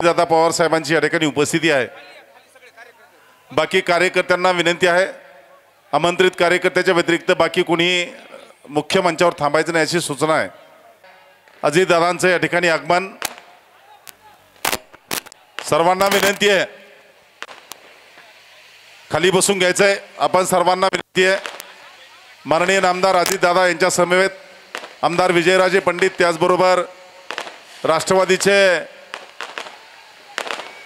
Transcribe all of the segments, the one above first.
दादा पवार साहेबांची या ठिकाणी उपस्थिती आहे। बाकी कार्यकर्त्यांना विनंती आहे, आमंत्रित कार्यकर्त्याच्या व्यतिरिक्त बाकी कोणी मुख्य मंचावर थांबायचं नाही अशी सूचना आहे। अजित दादांचं या ठिकाणी आगमन, सर्वांना विनंती आहे खाली बसून घ्यायचंय। आपण सर्वांना विनंती आहे, माननीय नामदार अजित दादा यांच्या समवेत आमदार विजयराजे पंडित, त्याचबरोबर राष्ट्रवादीचे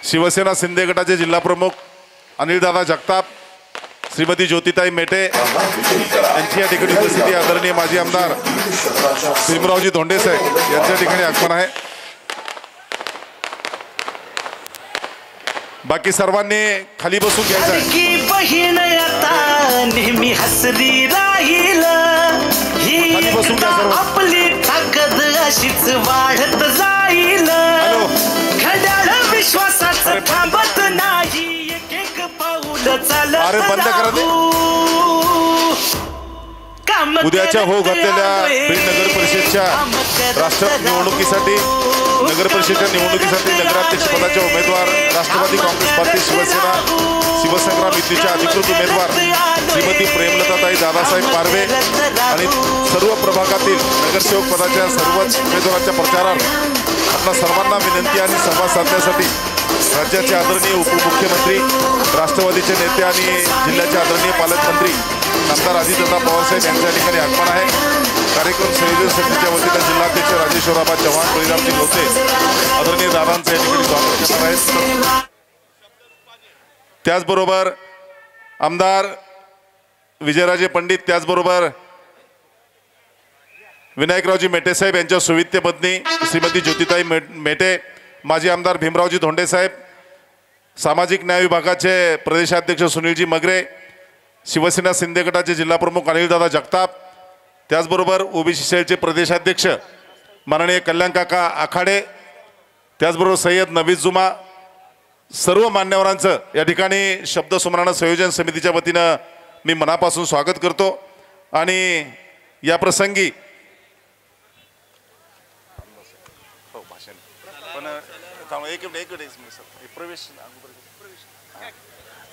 शिवसेना शिंदे गटाचे जिल्हा प्रमुख अनिलदादा जगताप, श्रीमती ज्योतिताई मेटे यांची या ठिकाणी उपस्थिती, आदरणीय माजी आमदार भीमरावजी धोंडे साहेब यांच्या ठिकाणी आगमन आहे। बाकी सर्वांनी खाली बसून घ्यायचं आहे। खाली बसून घ्या सर्व। आपली ताकद अशीच वाढत जाईल, घड्याळ विश्वासाचं थांबत नाही, एक एक पाऊल चालत अरे बंद करा ते। उद्याच्या हो घातलेल्या बीड नगर परिषदच्या राष्ट्र निवडणुकीसाठी, नगर परिषदेच्या निवडणुकीसाठी नगराध्यक्ष पदाचे उमेदवार राष्ट्रवादी काँग्रेस पार्टी शिवसेना शिवसंग्राम युतीच्या अधिकृत उमेदवार श्रीमती प्रेमलताताई दादासाहेब पारवे आणि सर्व प्रभागातील नगरसेवक पदाच्या सर्वच उमेदवारांच्या प्रचारार्थ आपल्या सर्वांना विनंती आणि संवाद साधण्यासाठी राज्याचे आदरणीय उपमुख्यमंत्री, राष्ट्रवादीचे नेते आणि जिल्ह्याचे आदरणीय पालकमंत्री नामदार अजितदादा पवारसाहेब यांच्या ठिकाणी आगमन आहे। कार्यक्रम संयोजन समितीच्या वतीने जिल्हाध्यक्ष राजेश्वराबा चव्हाण, बळीरामजी लोसे आदरणीय दादांचं या ठिकाणी स्वागत करणार आहेत। त्याचबरोबर आमदार विजयराजे पंडित, त्याचबरोबर विनायकरावजी मेटे साहेब यांच्या सुवित्य पत्नी श्रीमती ज्योतिताई मेटे, माजी आमदार भीमरावजी धोंडे साहेब, सामाजिक न्याय विभागाचे प्रदेशाध्यक्ष सुनीलजी मगरे, शिवसेना शिंदे गटाचे जिल्हा प्रमुख अनिलदादा जगताप, त्याचबरोबर ओबीसी सेलचे प्रदेशाध्यक्ष माननीय कल्याण काका आखाडे, त्याचबरोबर सय्यद नवीद जुमा, सर्व मान्यवरांचं या ठिकाणी शब्द सुमराणा संयोजन समितीच्या वतीनं मी मनापासून स्वागत करतो। आणि या प्रसंगी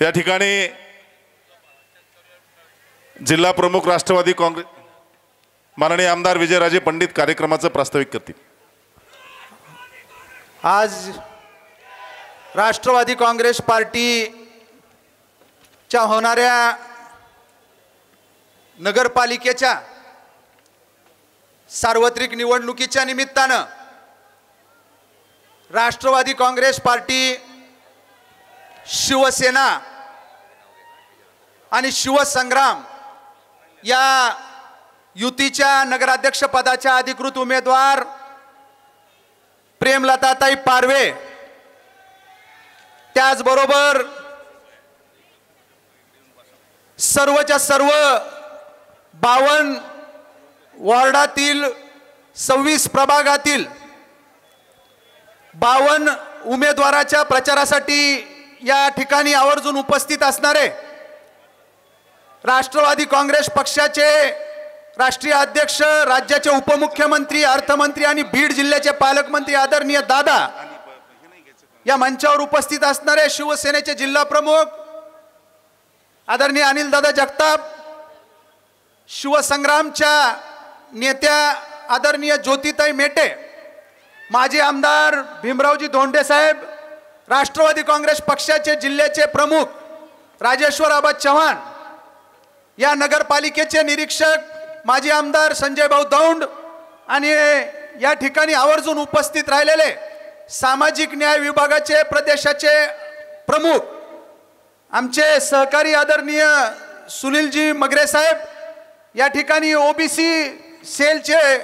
या ठिकाणी जिल्हा प्रमुख राष्ट्रवादी काँग्रेस माननीय आमदार विजयराजे पंडित कार्यक्रमाचं प्रास्ताविक करतील। आज राष्ट्रवादी काँग्रेस पार्टीच्या होणाऱ्या नगरपालिकेच्या सार्वत्रिक निवडणुकीच्या निमित्तानं राष्ट्रवादी काँग्रेस पार्टी, शिवसेना आणि शिवसंग्राम या युतीच्या नगराध्यक्ष पदाच्या अधिकृत उमेदवार प्रेमलताताई पारवे, त्याचबरोबर सर्वच्या सर्व 52 वॉर्डातील 26 प्रभागातील 52 उमेदवाराच्या प्रचारासाठी या ठिकाणी आवर्जून उपस्थित असणारे राष्ट्रवादी काँग्रेस पक्षाचे राष्ट्रीय अध्यक्ष, राज्याचे उपमुख्यमंत्री, अर्थमंत्री आणि बीड जिल्ह्याचे पालकमंत्री आदरणीय दादा, या मंचावर उपस्थित असणारे शिवसेनेचे जिल्हा प्रमुख आदरणीय अनिलदादा जगताप, शिवसंग्रामच्या नेत्या आदरणीय ज्योतिताई मेटे, माजी आमदार भीमरावजी धोंडे साहेब, राष्ट्रवादी काँग्रेस पक्षाचे जिल्ह्याचे प्रमुख राजेश्वराबा चव्हाण, या नगरपालिकेचे निरीक्षक माजी आमदार संजय भाऊ दौंड आणि या ठिकाणी आवर्जून उपस्थित राहिलेले सामाजिक न्याय विभागाचे प्रदेशाचे प्रमुख आमचे सहकारी आदरणीय सुनीलजी मगरे साहेब, या ठिकाणी ओबीसी सेलचे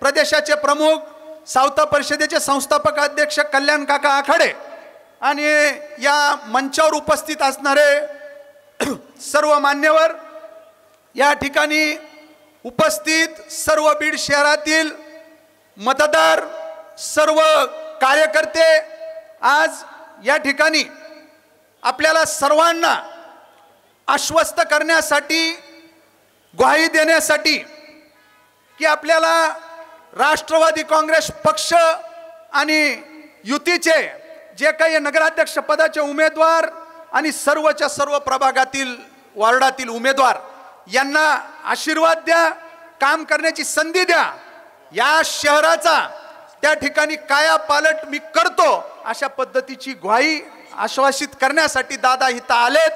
प्रदेशाचे प्रमुख, सावता परिषदेचे संस्थापक अध्यक्ष कल्याण काका आखाडे आणि या मंचावर उपस्थित असणारे सर्व मान्यवर, या ठिकाणी उपस्थित सर्व बीड शहरातील मतदार, सर्व कार्यकर्ते, आज या ठिकाणी आपल्याला सर्वांना आश्वस्त करण्यासाठी, ग्वाही देण्यासाठी की आपल्याला राष्ट्रवादी काँग्रेस पक्ष आणि युतीचे जे काही नगराध्यक्ष पदाचे उमेदवार आणि सर्वच्या सर्व प्रभागातील वार्डातील उमेदवार यांना आशीर्वाद द्या, काम करण्याची संधी द्या. या शहराचा त्या ठिकाणी कायापालट मी करतो अशा पद्धतीची ग्वाही आश्वासित करण्यासाठी दादा इथं आलेत.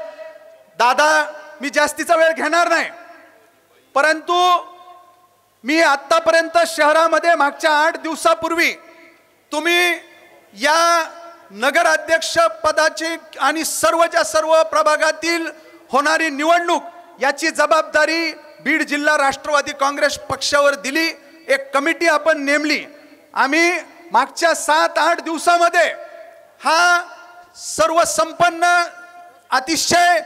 दादा, मी जास्तीचा वेळ घेणार नाही, परंतु मी आतापर्यंत शहरामध्ये मागच्या 8 दिवसापूर्वी तुम्ही या नगराध्यक्ष पदाची आणि सर्वच्या सर्व प्रभागातील होणारी निवडणूक याची जबाबदारी बीड जिल्हा राष्ट्रवादी काँग्रेस पक्षावर दिली. एक कमिटी आपण नेमली. आम्ही मागच्या 7-8 दिवसामध्ये हा सर्व संपन्न अतिशय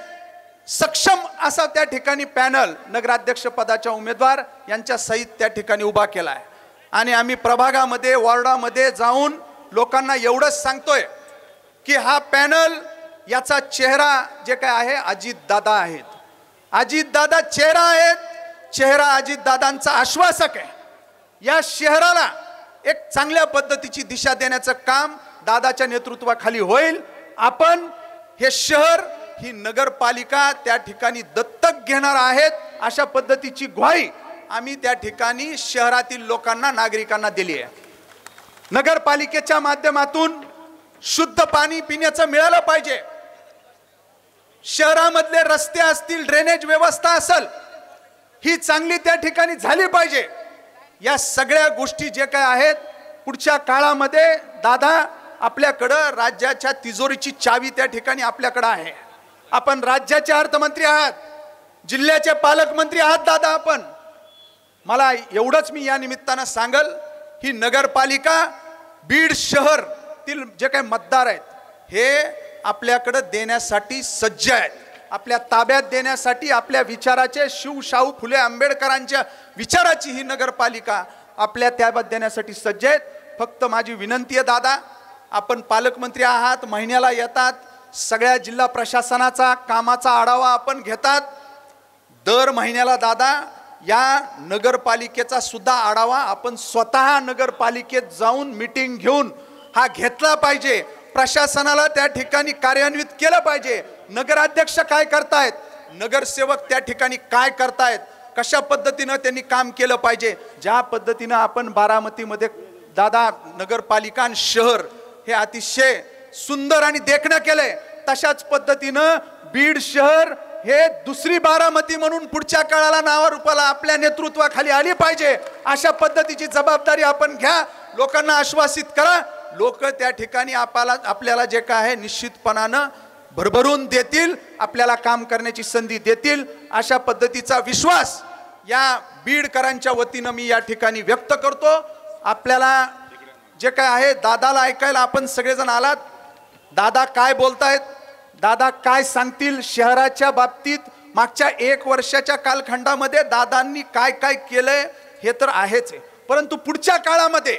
सक्षम असा त्या ठिकाणी पॅनल नगराध्यक्ष पदाच्या उमेदवार यांच्या सहित त्या ठिकाणी उभा केला आहे. आणि आम्ही प्रभागामध्ये वॉर्डामध्ये जाऊन लोकांना एवढंच सांगतोय की हा पॅनल याचा चेहरा जे काय आहे अजितदादा आहेत. अजितदादा चेहरा आहेत. चेहरा अजितदादांचा आश्वासक आहे. या शहराला एक चांगल्या पद्धतीची दिशा देण्याचं काम दादाच्या नेतृत्वाखाली होईल. आपण हे शहर, ही नगरपालिका त्या ठिकाणी दत्तक घेणार आहेत अशा पद्धतीची ग्वाही आम्ही त्या ठिकाणी शहरातील लोकांना, नागरिकांना दिली आहे. नगरपालिकेच्या माध्यमातून शुद्ध पाणी पिण्याचं मिळालं पाहिजे. शहरामधले रस्ते असतील, ड्रेनेज व्यवस्था असेल, ही चांगली त्या ठिकाणी झाली पाहिजे. या सगळ्या गोष्टी जे काय आहेत पुढच्या काळामध्ये दादा आपल्याकडं राज्याच्या तिजोरीची चावी त्या ठिकाणी आपल्याकडं आहे. आपण राज्याचे अर्थमंत्री आहात, जिल्ह्याचे पालकमंत्री आहात दादा आपण. मला एवढंच मी या निमित्तानं सांगल, ही नगरपालिका बीड शहरातील जे काही मतदार आहेत हे आपल्याकडे देण्यासाठी सज्ज आहेत. आपल्या ताब्यात देण्यासाठी आपल्या विचाराचे, शिवशाहू फुले आंबेडकरांच्या विचाराची ही नगरपालिका आपल्या ताब्यात देण्यासाठी सज्ज आहेत. फक्त माझी विनंती आहे दादा, आपण पालकमंत्री आहात, महिन्याला येतात, सगळ्या जिल्हा प्रशासनाचा कामाचा आढावा आपण घेतात. दर महिन्याला दादा या नगरपालिकेचा सुद्धा आढावा आपण स्वतः नगरपालिकेत जाऊन मीटिंग घेऊन हा घेतला पाहिजे. प्रशासनाला त्या ठिकाणी कार्यान्वित केलं पाहिजे. नगराध्यक्ष काय करतायत, नगरसेवक त्या ठिकाणी काय करतायत, कशा पद्धतीनं त्यांनी काम केलं पाहिजे. ज्या पद्धतीनं आपण बारामतीमध्ये दादा नगरपालिका आणि शहर हे अतिशय सुंदर आणि देखणं केलंय, तशाच पद्धतीनं बीड शहर हे दुसरी बारामती म्हणून पुढच्या काळाला नावारूपाला आपल्या नेतृत्वाखाली आली पाहिजे. अशा पद्धतीची जबाबदारी आपण घ्या, लोकांना आश्वासित करा. लोक त्या ठिकाणी आपल्याला जे काय आहे निश्चितपणानं भरभरून देतील, आपल्याला काम करण्याची संधी देतील. अशा पद्धतीचा विश्वास या बीडकरांच्या वतीनं मी या ठिकाणी व्यक्त करतो. आपल्याला जे काय आहे दादाला ऐकायला आपण सगळेजण आलात. दादा काय बोलतायत, दादा काय सांगतील शहराच्या बाबतीत, मागच्या 1 वर्षाच्या कालखंडामध्ये दादांनी काय काय केलंय हे तर आहेच आहे, परंतु पुढच्या काळामध्ये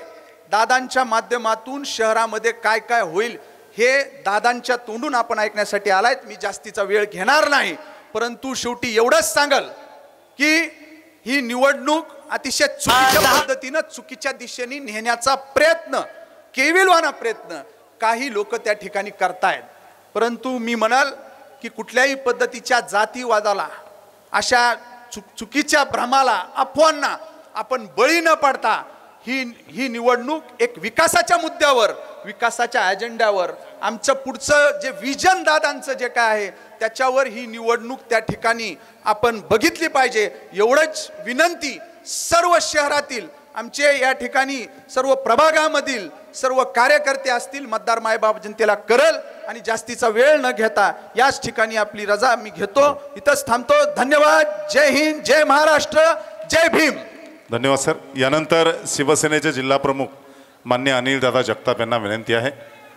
दादांच्या माध्यमातून शहरामध्ये काय काय होईल हे दादांच्या तोंडून आपण ऐकण्यासाठी आलायत. मी जास्तीचा वेळ घेणार नाही, परंतु शेवटी एवढंच सांगल की ही निवडणूक अतिशय चुकीच्या पद्धतीनं चुकीच्या दिशेने नेण्याचा प्रयत्न, केविलवाना प्रयत्न काही लोक त्या ठिकाणी करतायत. परंतु मी म्हणाल की कुठल्याही पद्धतीच्या जातीवादाला, अशा चुकीच्या भ्रमाला, अफवांना आपण बळी न पडता ही निवडणूक एक विकासाच्या मुद्द्यावर, विकासाच्या अजेंड्यावर, आमचं पुढचं जे विजन दादांचं जे काय आहे त्याच्यावर ही निवडणूक त्या ठिकाणी आपण बघितली पाहिजे. एवढंच विनंती सर्व शहरातील आमचे या ठिकाणी सर्व प्रभागामधील सर्व कार्यकर्ते असतील, मतदार मायबाप जनतेला करल. आणि जास्तीचा वेळ न घेता याच ठिकाणी आपली रजा मी घेतो, इथंच थांबतो. धन्यवाद. जय हिंद, जय महाराष्ट्र, जय भीम. धन्यवाद सर. यानंतर शिवसेनेचे जिल्हा प्रमुख मान्य अनिलदादा जगताप यांना विनंती आहे,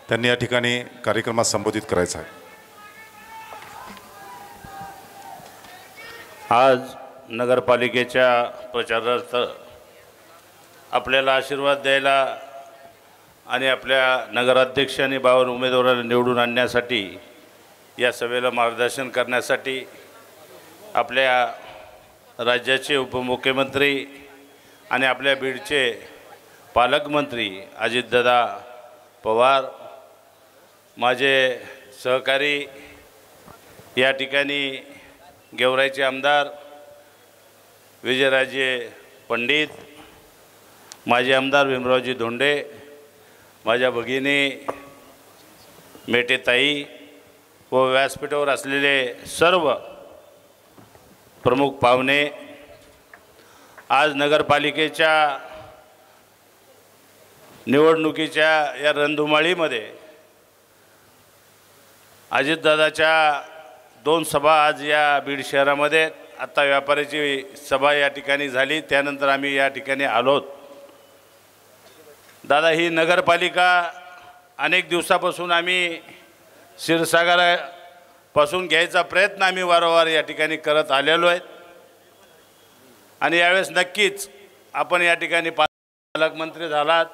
त्यांनी या ठिकाणी कार्यक्रमात संबोधित करायचं आहे. आज नगरपालिकेच्या प्रचारार्थ आपल्याला आशीर्वाद द्यायला आणि आपल्या नगराध्यक्ष आणि 52 उमेदवारांना निवडून आणण्यासाठी, या सभेला मार्गदर्शन करण्यासाठी आपल्या राज्याचे उपमुख्यमंत्री आणि आपल्या बीडचे पालकमंत्री अजितदादा पवार, माझे सहकारी या ठिकाणी गेवराईचे आमदार विजयराजे पंडित, माजी आमदार भीमरावजी धोंडे, माझ्या भगिनी मेटेताई व व्यासपीठावर असलेले सर्व प्रमुख पाहुणे, आज नगरपालिकेच्या निवडणुकीच्या या रणधुमाळीमध्ये अजितदादाच्या 2 सभा आज या बीड शहरामध्ये, आत्ता व्यापाऱ्याची सभा या ठिकाणी झाली, त्यानंतर आम्ही या ठिकाणी आलोत. दादा, ही नगरपालिका अनेक दिवसापासून आम्ही क्षीरसागरापासून घ्यायचा प्रयत्न आम्ही वारंवार या ठिकाणी करत आलेलो आहेत आणि यावेळेस नक्कीच आपण या ठिकाणी पालकमंत्री झालात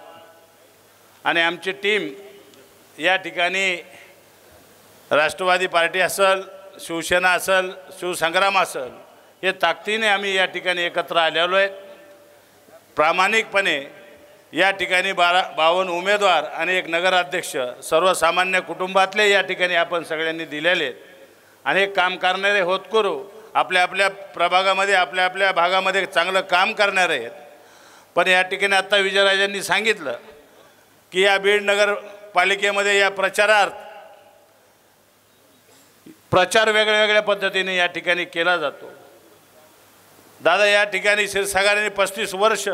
आणि आमची टीम या ठिकाणी राष्ट्रवादी पार्टी असेल, शिवसेना असेल, शिवसंग्राम असेल, हे ताकदीने आम्ही या ठिकाणी एकत्र आलेलो आहेत. प्रामाणिकपणे या ठिकाणी 52 उमेदवार आणि एक नगराध्यक्ष सर्वसामान्य कुटुंबातले या ठिकाणी आपण सगळ्यांनी दिलेले आहेत आणि हे काम करणारे होतकरू आपल्या आपल्या प्रभागामध्ये आपल्या आपल्या भागामध्ये चांगलं काम करणारे आहेत. पण या ठिकाणी आत्ता विजयराजांनी सांगितलं की या बीड नगरपालिकेमध्ये या प्रचार वेगळ्या वेगळ्या पद्धतीने या ठिकाणी केला जातो. दादा, या ठिकाणी क्षीरसागराने 35 वर्ष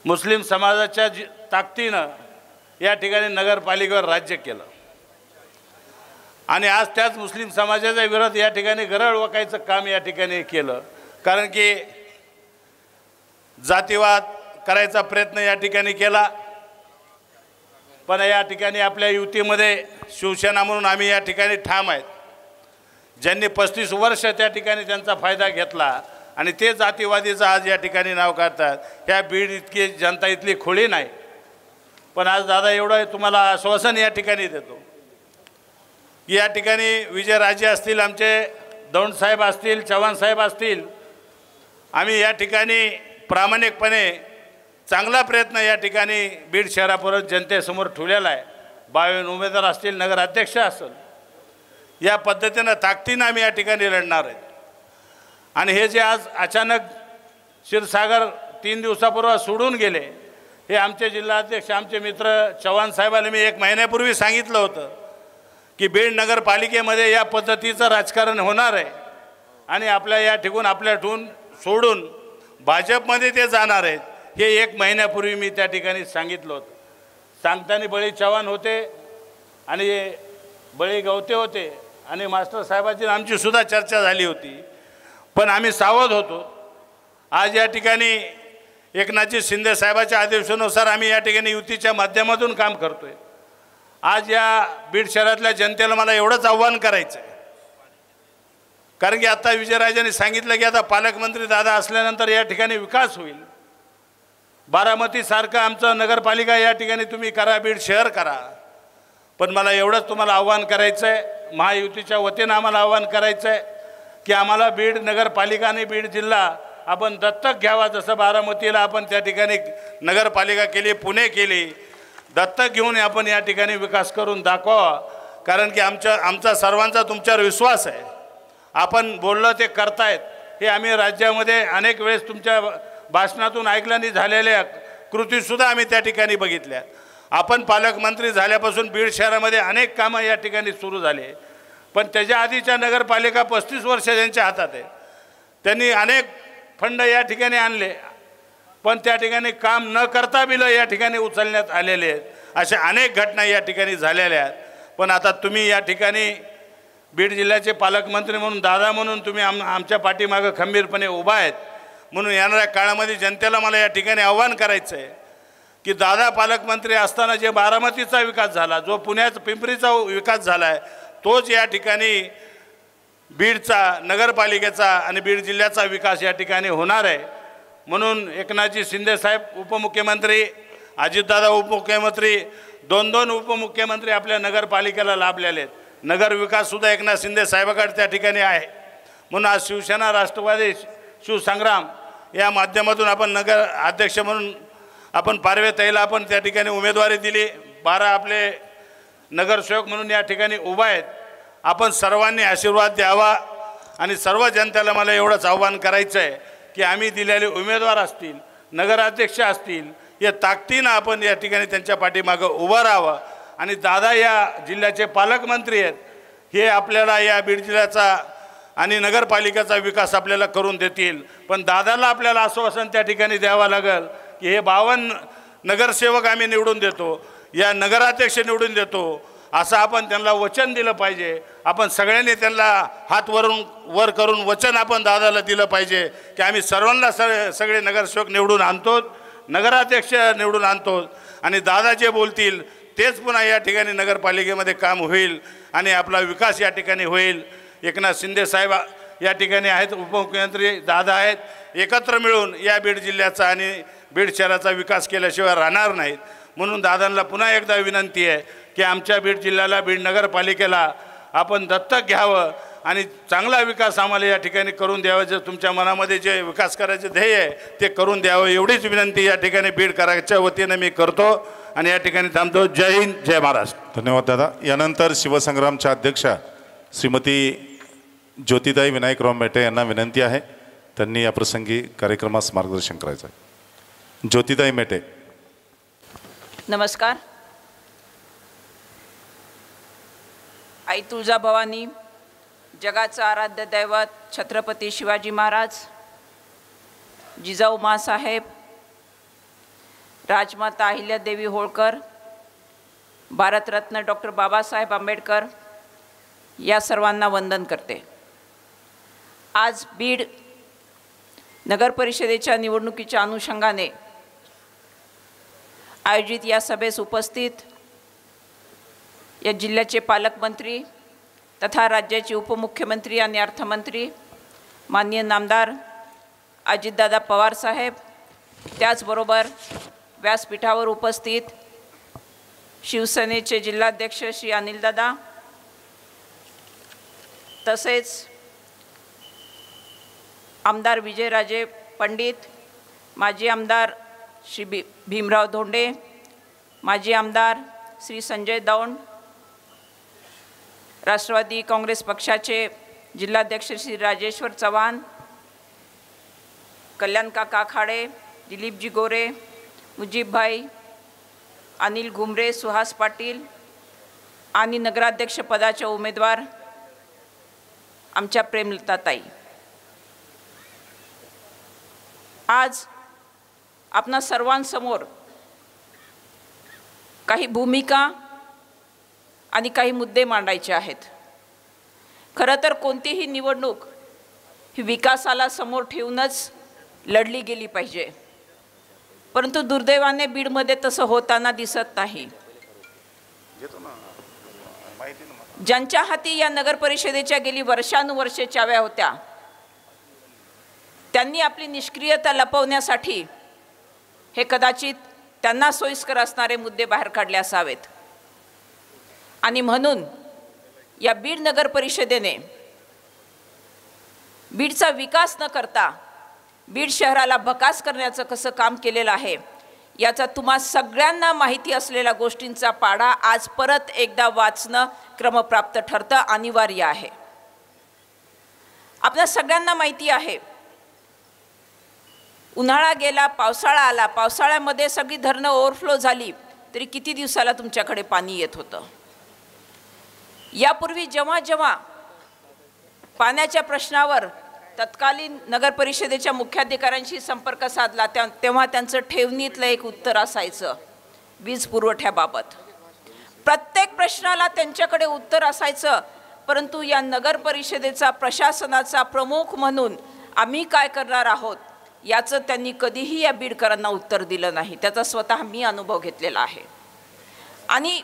मुस्लिम समाजाच्या ताकदीनं या ठिकाणी नगरपालिकेवर राज्य केलं आणि आज त्याच मुस्लिम समाजाच्या विरोधात या ठिकाणी गरळ ओकायचं काम या ठिकाणी केलं. कारण की जातीवाद करायचा प्रयत्न या ठिकाणी केला, पण या ठिकाणी आपल्या युतीमध्ये शिवसेना म्हणून आम्ही या ठिकाणी ठाम आहेत. ज्यांनी 35 वर्ष त्या ठिकाणी त्यांचा फायदा घेतला आणि ते जातीवादीचं आज या ठिकाणी नाव काढतात. ह्या बीड इतकी जनता इथली खुळी नाही. पण आज दादा एवढं तुम्हाला आश्वासन या ठिकाणी देतो की या ठिकाणी विजयराजे असतील, आमचे दौंडसाहेब असतील, चव्हाणसाहेब असतील, आम्ही या ठिकाणी प्रामाणिकपणे चांगला प्रयत्न या ठिकाणी बीड शहरापर्यंत जनतेसमोर ठेवलेला आहे. 52 उमेदवार असतील, नगराध्यक्ष असेल, या पद्धतीनं ताकदीनं आम्ही या ठिकाणी लढणार आहेत. आणि हे जे आज अचानक क्षीरसागर 3 दिवसापूर्वी सोडून गेले, हे आमचे जिल्हाध्यक्ष आमचे मित्र चव्हाणसाहेबांनी मी 1 महिन्यापूर्वी सांगितलं होतं की बीड नगरपालिकेमध्ये या पद्धतीचं राजकारण होणार आहे आणि आपल्या या ठिकाण सोडून भाजपमध्ये ते जाणार आहेत. हे 1 महिन्यापूर्वी मी त्या ठिकाणी सांगितलं होतं. सांगताना बळी चव्हाण होते आणि बळी गवते होते आणि मास्टर साहेबांची आमची सुद्धा चर्चा झाली होती, पण आम्ही सावध होतो. आज या ठिकाणी एकनाथजी शिंदे साहेबाच्या आदेशानुसार आम्ही या ठिकाणी युतीच्या माध्यमातून काम करतो आहे. आज या बीड शहरातल्या जनतेला मला एवढंच आव्हान करायचं आहे, कारण की आता विजयराजांनी सांगितलं की आता पालकमंत्री दादा असल्यानंतर या ठिकाणी विकास होईल. बारामतीसारखं आमचं नगरपालिका या ठिकाणी तुम्ही करा, बीड शहर करा. पण मला एवढंच तुम्हाला आव्हान करायचं आहे, महायुतीच्या वतीनं आम्हाला आव्हान करायचं आहे की आम्हाला बीड नगरपालिका आणि बीड जिल्हा आपण दत्तक घ्यावा. जसं बारामतीला आपण त्या ठिकाणी नगरपालिका केली, पुणे केली, दत्तक घेऊन आपण या ठिकाणी विकास करून दाखवा. कारण की आमचा सर्वांचा तुमच्यावर विश्वास आहे. आपण बोललं ते करतायत हे आम्ही राज्यामध्ये अनेक वेळेस तुमच्या भाषणातून ऐकल्याने झालेल्या कृतीसुद्धा आम्ही त्या ठिकाणी बघितल्या. आपण पालकमंत्री झाल्यापासून बीड शहरामध्ये अनेक कामं या ठिकाणी सुरू झाले, पण त्याच्या आधीच्या नगरपालिका 35 वर्ष त्यांच्या हातात आहे. त्यांनी अनेक फंड या ठिकाणी आणले, पण त्या ठिकाणी काम न करता बिलं या ठिकाणी उचलण्यात आलेले आहेत. अशा अनेक घटना या ठिकाणी झालेल्या आहेत. पण आता तुम्ही या ठिकाणी बीड जिल्ह्याचे पालकमंत्री म्हणून, दादा म्हणून तुम्ही आमच्या पाठीमागं खंबीरपणे उभा आहेत. म्हणून येणाऱ्या काळामध्ये जनतेला मला या ठिकाणी आव्हान करायचं आहे की दादा पालकमंत्री असताना जे बारामतीचा विकास झाला, जो पुण्याचा पिंपरीचा विकास झाला आहे, तोच या ठिकाणी बीडचा, नगरपालिकेचा आणि बीड जिल्ह्याचा विकास या ठिकाणी होणार आहे. म्हणून एकनाथजी शिंदे साहेब उपमुख्यमंत्री, अजितदादा उपमुख्यमंत्री, 2 उपमुख्यमंत्री आपल्या नगरपालिकेला लाभलेले आहेत. नगर विकाससुद्धा एकनाथ शिंदे साहेबाकडे त्या ठिकाणी आहे. म्हणून आज शिवसेना, राष्ट्रवादी, शिवसंग्राम या माध्यमातून आपण नगर अध्यक्ष म्हणून आपण पारवे ताईला आपण त्या ठिकाणी उमेदवारी दिली. 12 आपले नगरसेवक म्हणून या ठिकाणी उभा आहेत. आपण सर्वांनी आशीर्वाद द्यावा आणि सर्व जनतेला मला एवढंच आव्हान करायचं आहे की आम्ही दिलेले उमेदवार असतील, नगराध्यक्ष असतील, या ताकदीनं आपण या ठिकाणी त्यांच्या पाठीमागं उभं राहावं. आणि दादा या जिल्ह्याचे पालकमंत्री आहेत, हे आपल्याला या बीड जिल्ह्याचा आणि नगरपालिकेचा विकास आपल्याला करून देतील. पण दादाला आपल्याला आश्वासन त्या ठिकाणी द्यावं लागेल की हे 52 नगरसेवक आम्ही निवडून देतो, या नगराध्यक्ष निवडून देतो, असं आपण त्यांना वचन दिलं पाहिजे. आपण सगळ्यांनी त्यांना हात वर करून वचन आपण दादाला दिलं पाहिजे की आम्ही सर्वांना सगळे नगरसेवक निवडून आणतो, नगराध्यक्ष निवडून आणतो आणि दादा जे बोलतील तेच पुन्हा या ठिकाणी नगरपालिकेमध्ये काम होईल आणि आपला विकास या ठिकाणी होईल. एकनाथ शिंदे साहेब या ठिकाणी आहेत, उपमुख्यमंत्री दादा आहेत, एकत्र मिळून या बीड जिल्ह्याचा आणि बीड शहराचा विकास केल्याशिवाय राहणार नाहीत. म्हणून दादांना पुन्हा एकदा विनंती आहे की आमच्या बीड जिल्ह्याला, बीड नगरपालिकेला आपण दत्तक घ्यावं आणि चांगला विकास आम्हाला या ठिकाणी करून द्यावं. जे तुमच्या मनामध्ये जे विकास करायचे ध्येय आहे ते करून द्यावं, एवढीच विनंती या ठिकाणी बीडकरांच्या वतीनं मी करतो आणि या ठिकाणी थांबतो. जय हिंद, जय महाराष्ट्र. धन्यवाद दादा. यानंतर शिवसंग्रामच्या अध्यक्षा श्रीमती ज्योतिताई विनायकराव मेटे यांना विनंती आहे, त्यांनी या प्रसंगी कार्यक्रमास मार्गदर्शन करायचं आहे. ज्योतिताई मेटे. नमस्कार. आई तुळजाभवानी, जगाचं आराध्य दैवत छत्रपती शिवाजी महाराज, जिजाऊ माँसाहेब, राजमाता अहिल्यादेवी होळकर, भारतरत्न डॉक्टर बाबासाहेब आंबेडकर या सर्वांना वंदन करते. आज बीड नगरपरिषदेच्या निवडणुकीच्या अनुषंगाने आयोजित या सभेस उपस्थित या जिल्ह्याचे पालकमंत्री तथा राज्याचे उपमुख्यमंत्री आणि अर्थमंत्री माननीय नामदार अजितदादा पवार साहेब, त्याचबरोबर व्यासपीठावर उपस्थित शिवसेनेचे जिल्हाध्यक्ष श्री अनिलदादा, तसेच आमदार विजयराजे पंडित, माजी आमदार श्री भीमराव धोंडे, माजी आमदार श्री संजय दौंड, राष्ट्रवादी काँग्रेस पक्षाचे जिल्हाध्यक्ष श्री राजेश्वर चव्हाण, कल्याणकाका आखाडे, दिलीपजी गोरे, मुजीबभाई, अनिल घुमरे, सुहास पाटील आणि नगराध्यक्ष पदाच्या उमेदवार आमच्या प्रेमलताताई. आज आपणा सर्वांसमोर काही भूमिका आणि काही मुद्दे मांडायचे आहेत. खरं तर कोणतीही निवडणूक ही विकासाला समोर ठेवूनच लढली गेली पाहिजे, परंतु दुर्दैवाने बीडमध्ये तसं होताना दिसत नाही. ज्यांच्या हाती या नगरपरिषदेच्या गेली वर्षानुवर्षे चाव्या होत्या, त्यांनी आपली निष्क्रियता लपवण्यासाठी हे कदाचित त्यांना सोयीस्कर असणारे मुद्दे बाहेर काढले असावेत. आणि म्हणून या बीड नगर परिषदेने बीडचा विकास न करता बीड शहराला भकास करण्याचं कसं काम केलेलं आहे याचा तुम्हा सगळ्यांना माहिती असलेल्या गोष्टींचा पाढा आज परत एकदा वाचणं क्रमप्राप्त ठरतं, अनिवार्य आहे. आपल्या सगळ्यांना माहिती आहे, उन्हाळा गेला, पावसाळा आला, पावसाळ्यामध्ये सगळी धरणं ओव्हरफ्लो झाली तरी किती दिवसाला तुमच्याकडे पाणी येत होतं. यापूर्वी जेव्हा जेव्हा पाण्याच्या प्रश्नावर तत्कालीन नगरपरिषदेच्या मुख्याधिकाऱ्यांशी संपर्क साधला तेव्हा त्यांचं ठेवणीतलं एक उत्तर असायचं वीज पुरवठ्याबाबत. प्रत्येक प्रश्नाला त्यांच्याकडे उत्तर असायचं, परंतु या नगरपरिषदेचा प्रशासनाचा प्रमुख म्हणून आम्ही काय करणार आहोत याचं त्यांनी कधीही या बीडकरांना उत्तर दिलं नाही. त्याचा स्वतः मी अनुभव घेतलेला आहे. आणि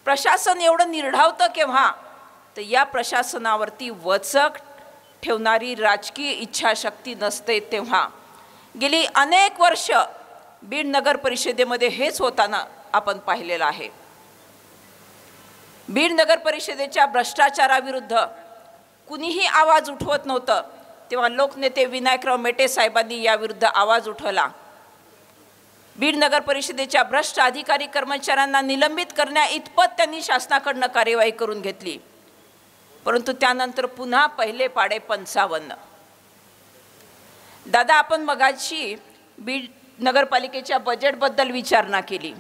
प्रशासन एवढं निर्ढावतं केव्हा तर या प्रशासनावरती वचक ठेवणारी राजकीय इच्छाशक्ती नसते तेव्हा. गेली अनेक वर्ष बीड नगर परिषदेमध्ये हेच होताना आपण पाहिलेलं आहे. बीड नगर परिषदेच्या भ्रष्टाचाराविरुद्ध कुणीही आवाज उठवत नव्हतं, तेव्हा लोकनेते विनायकराव मेटे साहेबांनी याविरुद्ध आवाज उठवला बीड नगर परिषदेच्या भ्रष्ट अधिकारी कर्मचाऱ्यांना निलंबित करण्या इतपत त्यांनी शासनाकडनं कार्यवाही करून घेतली, परंतु त्यानंतर पुन्हा पहिले पाडे 55. दादा, आपण मगाशी बीड नगरपालिकेच्या बजेटबद्दल विचारणा केली.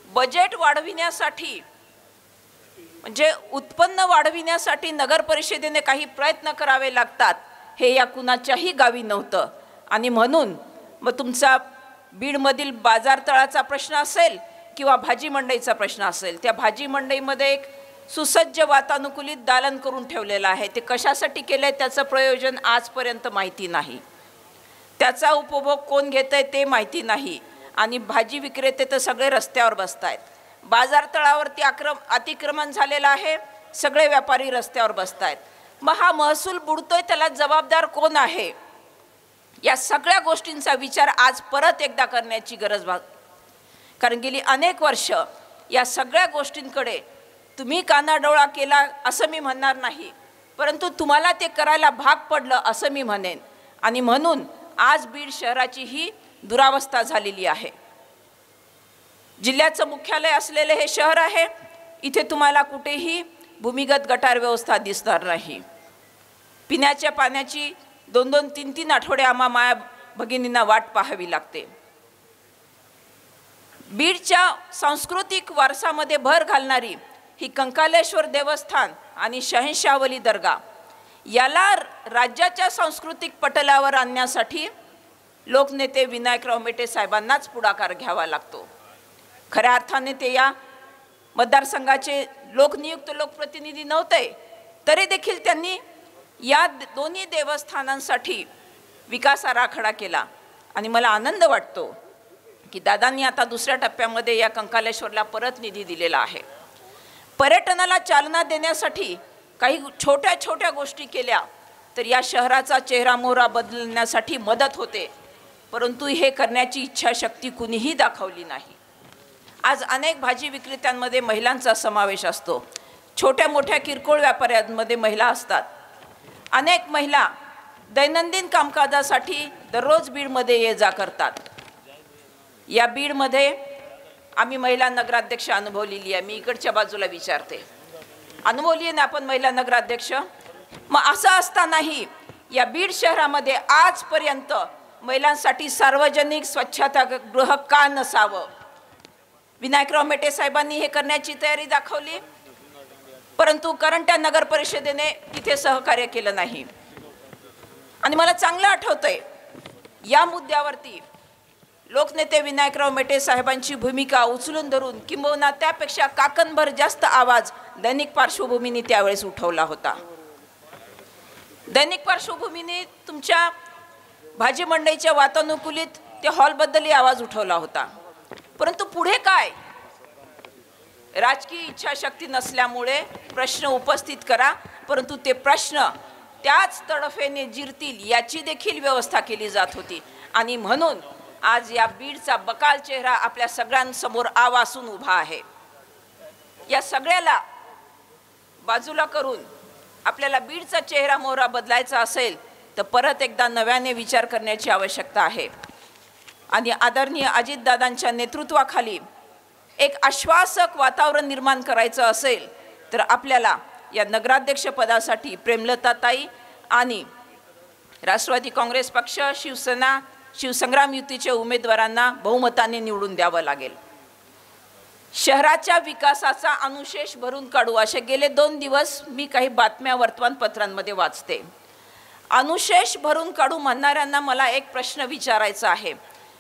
बजेट वाढविण्यासाठी म्हणजे उत्पन्न वाढविण्यासाठी नगर परिषदेने काही प्रयत्न करावे लागतात हे या कुणाच्याही गावी नव्हतं. आणि म्हणून मग तुमचा बीडमधील बाजारतळाचा प्रश्न असेल किंवा भाजी मंडईचा प्रश्न असेल, त्या भाजी मंडईमध्ये एक सुसज्ज वातानुकूलित दालन करून ठेवलेलं आहे. ते कशासाठी केलं आहे त्याचं प्रयोजन आजपर्यंत माहिती नाही. त्याचा उपभोग कोण घेत आहे ते माहिती नाही. आणि भाजी विक्रेते तर सगळे रस्त्यावर बसत आहेत. बाजारतळावरती अतिक्रमण झालेलं आहे, सगळे व्यापारी रस्त्यावर बसत आहेत. मग हा महसूल बुडतोय, त्याला जबाबदार कोण आहे? या सगळ्या गोष्टींचा विचार आज परत एकदा करण्याची गरज भासते. कारण गेली अनेक वर्ष या सगळ्या गोष्टींकडे तुम्ही कानाडोळा केला असं मी म्हणणार नाही, परंतु तुम्हाला ते करायला भाग पडलं असं मी म्हणेन. आणि म्हणून आज बीड शहराची ही दुरावस्था झालेली आहे. जिल्ह्याचं मुख्यालय असलेले हे शहर आहे. इथे तुम्हाला कुठेही भूमिगत गटार व्यवस्था दिसणार नाही. पिण्याच्या पाण्याची 2-2, 3-3 आठवडे आम्हा माया भगिनींना वाट पाहावी लागते. बीडच्या सांस्कृतिक वारसामध्ये भर घालणारी ही कंकालेश्वर देवस्थान आणि शहंशावली दर्गा याला राज्याच्या सांस्कृतिक पटलावर आणण्यासाठी लोकनेते विनायकराव मेटे साहेबांनाच पुढाकार घ्यावा लागतो. खऱ्या अर्थाने ते या मतदारसंघाचे लोकनियुक्त लोकप्रतिनिधी नव्हते, तरी देखील त्यांनी या दोन्ही देवस्थानांसाठी विकास आराखडा केला. आणि मला आनंद वाटतो की दादांनी आता दुसऱ्या टप्प्यामध्ये या कंकालेश्वरला परत निधी दिलेला आहे. पर्यटनाला चालना देण्यासाठी काही छोट्या छोट्या गोष्टी केल्या तर या शहराचा चेहरामोहरा बदलण्यासाठी मदत होते, परंतु हे करण्याची इच्छाशक्ती कुणीही दाखवली नाही. आज अनेक भाजी विक्रेत्यांमध्ये महिलांचा समावेश असतो. छोट्या मोठ्या किरकोळ व्यापाऱ्यांमध्ये महिला असतात. अनेक महिला दैनंदिन कामकाजासाठी दररोज बीडमध्ये ये जा करतात. या बीडमध्ये आम्ही महिला नगराध्यक्ष अनुभवलेली आहे. मी इकडच्या बाजूला विचारते, अनुभवली आहे ना आपण महिला नगराध्यक्ष? मग असं असतानाही या बीड शहरामध्ये आजपर्यंत महिलांसाठी सार्वजनिक स्वच्छतागृह का नसावं? विनायकराव मेटे साहेबांनी हे करण्याची तयारी दाखवली, परंतु करंट्या नगर परिषदेने तिथे सहकार्य केलं नाही. आणि मला चांगलं आठवतंय या मुद्द्यावरती लोकनेते विनायकराव मेटे साहेबांची भूमिका उचलून धरून किंबहुना त्यापेक्षा काकणभर जास्त आवाज दैनिक पार्श्वभूमीने त्यावेळेस उठवला होता. दैनिक पार्श्वभूमीने तुमच्या भाजी मंडईच्या वातानुकूलित त्या हॉलबद्दलही आवाज उठवला होता, परंतु पुढे काय? राजकीय इच्छाशक्ती नसल्यामुळे प्रश्न उपस्थित करा, परंतु ते प्रश्न त्याच तडफेने जिरतील याची देखील व्यवस्था केली जात होती. आणि म्हणून आज या बीडचा बकाल चेहरा आपल्या सगळ्यांसमोर आवासून उभा आहे. या सगळ्याला बाजूला करून आपल्याला बीडचा चेहरा मोहरा बदलायचा असेल तर परत एकदा नव्याने विचार करण्याची आवश्यकता आहे. आणि आदरणीय अजितदादांच्या नेतृत्वाखाली एक आश्वासक वातावरण निर्माण करायचं असेल तर आपल्याला या नगराध्यक्षपदासाठी प्रेमलताताई आणि राष्ट्रवादी काँग्रेस पक्ष, शिवसेना, शिवसंग्राम युतीच्या उमेदवारांना बहुमताने निवडून द्यावं लागेल. शहराच्या विकासाचा अनुशेष भरून काढू असे गेले 2 दिवस मी काही बातम्या वर्तमानपत्रांमध्ये वाचते. अनुशेष भरून काढू म्हणणाऱ्यांना मला एक प्रश्न विचारायचा आहे.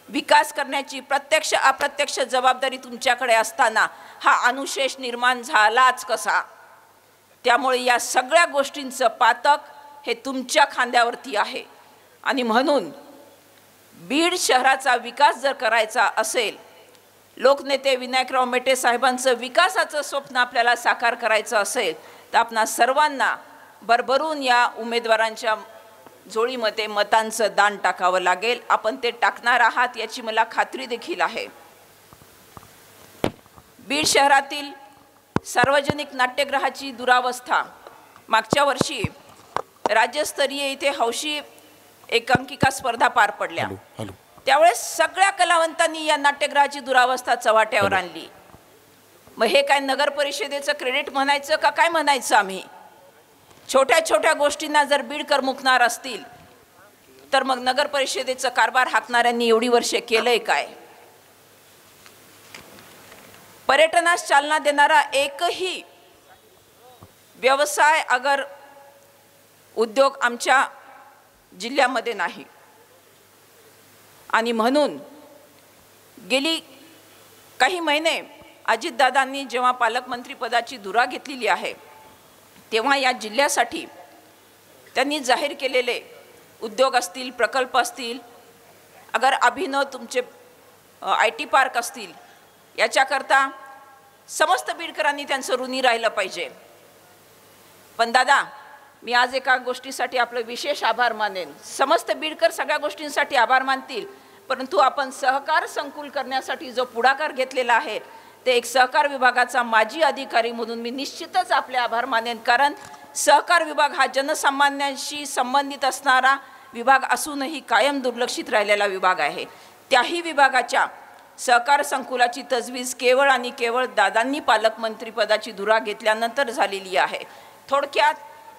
विकास करण्याची प्रत्यक्ष अप्रत्यक्ष जबाबदारी तुमच्याकडे असताना हा अनुशेष निर्माण झालाच कसा? त्यामुळे या सगळ्या गोष्टींचं पातक हे तुमच्या खांद्यावरती आहे. आणि म्हणून बीड शहराचा विकास जर करायचा असेल, लोकनेते विनायकराव मेटे साहेबांचं विकासाचं स्वप्न आपल्याला साकार करायचं असेल तर आपणा सर्वांना भरभरून या उमेदवारांच्या झोळीमध्ये मतांचं दान टाकावं लागेल. आपण ते टाकणार आहात याची मला खात्री देखील आहे. बीड शहरातील सार्वजनिक नाट्यगृहाची दुरावस्था, मागच्या वर्षी राज्यस्तरीय इथे हौशी एकांकिका स्पर्धा पार पडल्या. त्यावेळेस सगळ्या कलावंतांनी या नाट्यगृहाची दुरावस्था चव्हाट्यावर आणली. मग हे काय नगर परिषदेचं क्रेडिट म्हणायचं का काय म्हणायचं आम्ही? छोट्या छोट्या गोष्टींना जर बीड करमुकणार असतील तर मग नगर परिषदेचं कारभार हाकणाऱ्यांनी एवढी वर्षे केलंय काय? पर्यटनास चालना देणारा एकही व्यवसाय अगर उद्योग आमच्या जिल्ह्यामध्ये नाही. आणि म्हणून गेली काही महिने अजितदादांनी जेव्हा पालकमंत्रीपदाची धुरा घेतलेली आहे तेव्हा या जिल्ह्यासाठी त्यांनी जाहीर केलेले उद्योग असतील, प्रकल्प असतील, अगर अभिनव तुमचे IT पार्क असतील, याच्याकरता समस्त बीडकरांनी त्यांचं ऋणी राहिलं पाहिजे. पण दादा, मी आज एका गोष्टीसाठी आपलं विशेष आभार मानेन. समस्त बीडकर सगळ्या गोष्टींसाठी आभार मानतील, परंतु आपण सहकार संकुल करण्यासाठी जो पुढाकार घेतलेला आहे ते एक सहकार विभागाचा माजी अधिकारी म्हणून मी निश्चितच आपले आभार मानेन. कारण सहकार विभाग हा जनसामान्यांशी संबंधित असणारा विभाग असूनही कायम दुर्लक्षित राहिलेला विभाग आहे. त्याही विभागाच्या सहकार संकुलाची तजवीज केवळ आणि केवळ दादांनी पालकमंत्रीपदाची धुरा घेतल्यानंतर झालेली आहे. थोडक्यात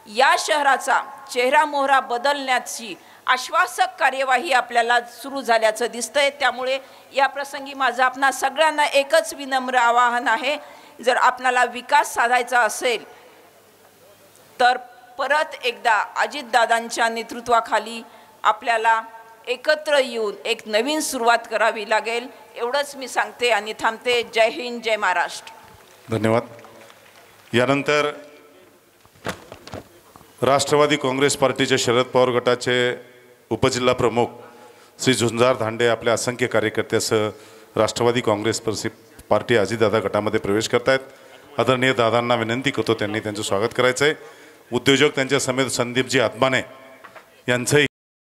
या शहराचा चेहरा मोहरा बदलण्याची आश्वासक कार्यवाही आपल्याला सुरू झाल्याचं दिसतंय. त्यामुळे या प्रसंगी माझं आपणा सगळ्यांना एकच विनम्र आवाहन आहे, जर आपल्याला विकास साधायचा असेल तर परत एकदा अजितदादांच्या नेतृत्वाखाली आपल्याला एकत्र येऊन एक नवीन सुरुवात करावी लागेल. एवढंच मी सांगते आणि थांबते. जय हिंद, जय महाराष्ट्र. धन्यवाद. यानंतर राष्ट्रवादी काँग्रेस पार्टीचे शरद पवार गटाचे उपजिल्हा प्रमुख श्री झुंजार धांडे आपल्या असंख्य कार्यकर्त्यासह राष्ट्रवादी काँग्रेस पार्टी अजितदादा गटामध्ये प्रवेश करतायत. आदरणीय दादांना विनंती करतो त्यांनी त्यांचं स्वागत करायचं आहे. उद्योजक त्यांच्या समेत संदीपजी आत्माने यांचंही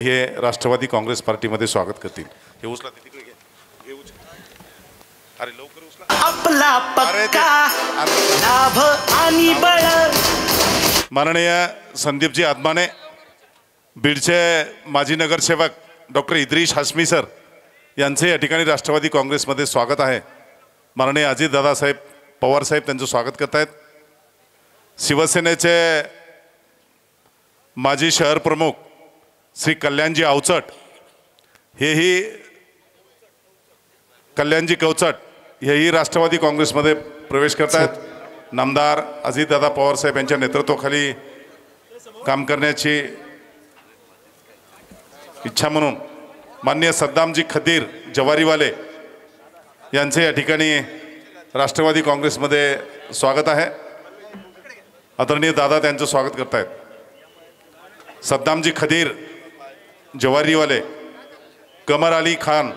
हे राष्ट्रवादी काँग्रेस पार्टीमध्ये स्वागत करतील. हे उचला तिकडे घे. अरे लवकर उचला. आपला पक्का लाभ आणि बळ. माननीय संदीपजी आत्माने, बीडचे माजी नगरसेवक डॉक्टर इद्रिस हाशमी सर यांचे या ठिकाणी राष्ट्रवादी काँग्रेसमध्ये स्वागत आहे. माननीय अजितदादा साहेब पवार साहेब त्यांचं स्वागत करत आहेत. शिवसेनेचे माजी शहर प्रमुख श्री कल्याणजी अवचट, हेही कल्याणजी कवचट हेही राष्ट्रवादी काँग्रेसमध्ये प्रवेश करत आहेत. नामदार अजितदादा पवार साहेब यांच्या नेतृत्वाखाली काम करण्याची इच्छा म्हणून माननीय सद्दामजी खदीर जवारीवाले यांचे या ठिकाणी राष्ट्रवादी काँग्रेसमध्ये स्वागत आहे. आदरणीय दादा त्यांचं स्वागत करत आहेत. सद्दामजी खदीर जवारीवाले, कमर अली खान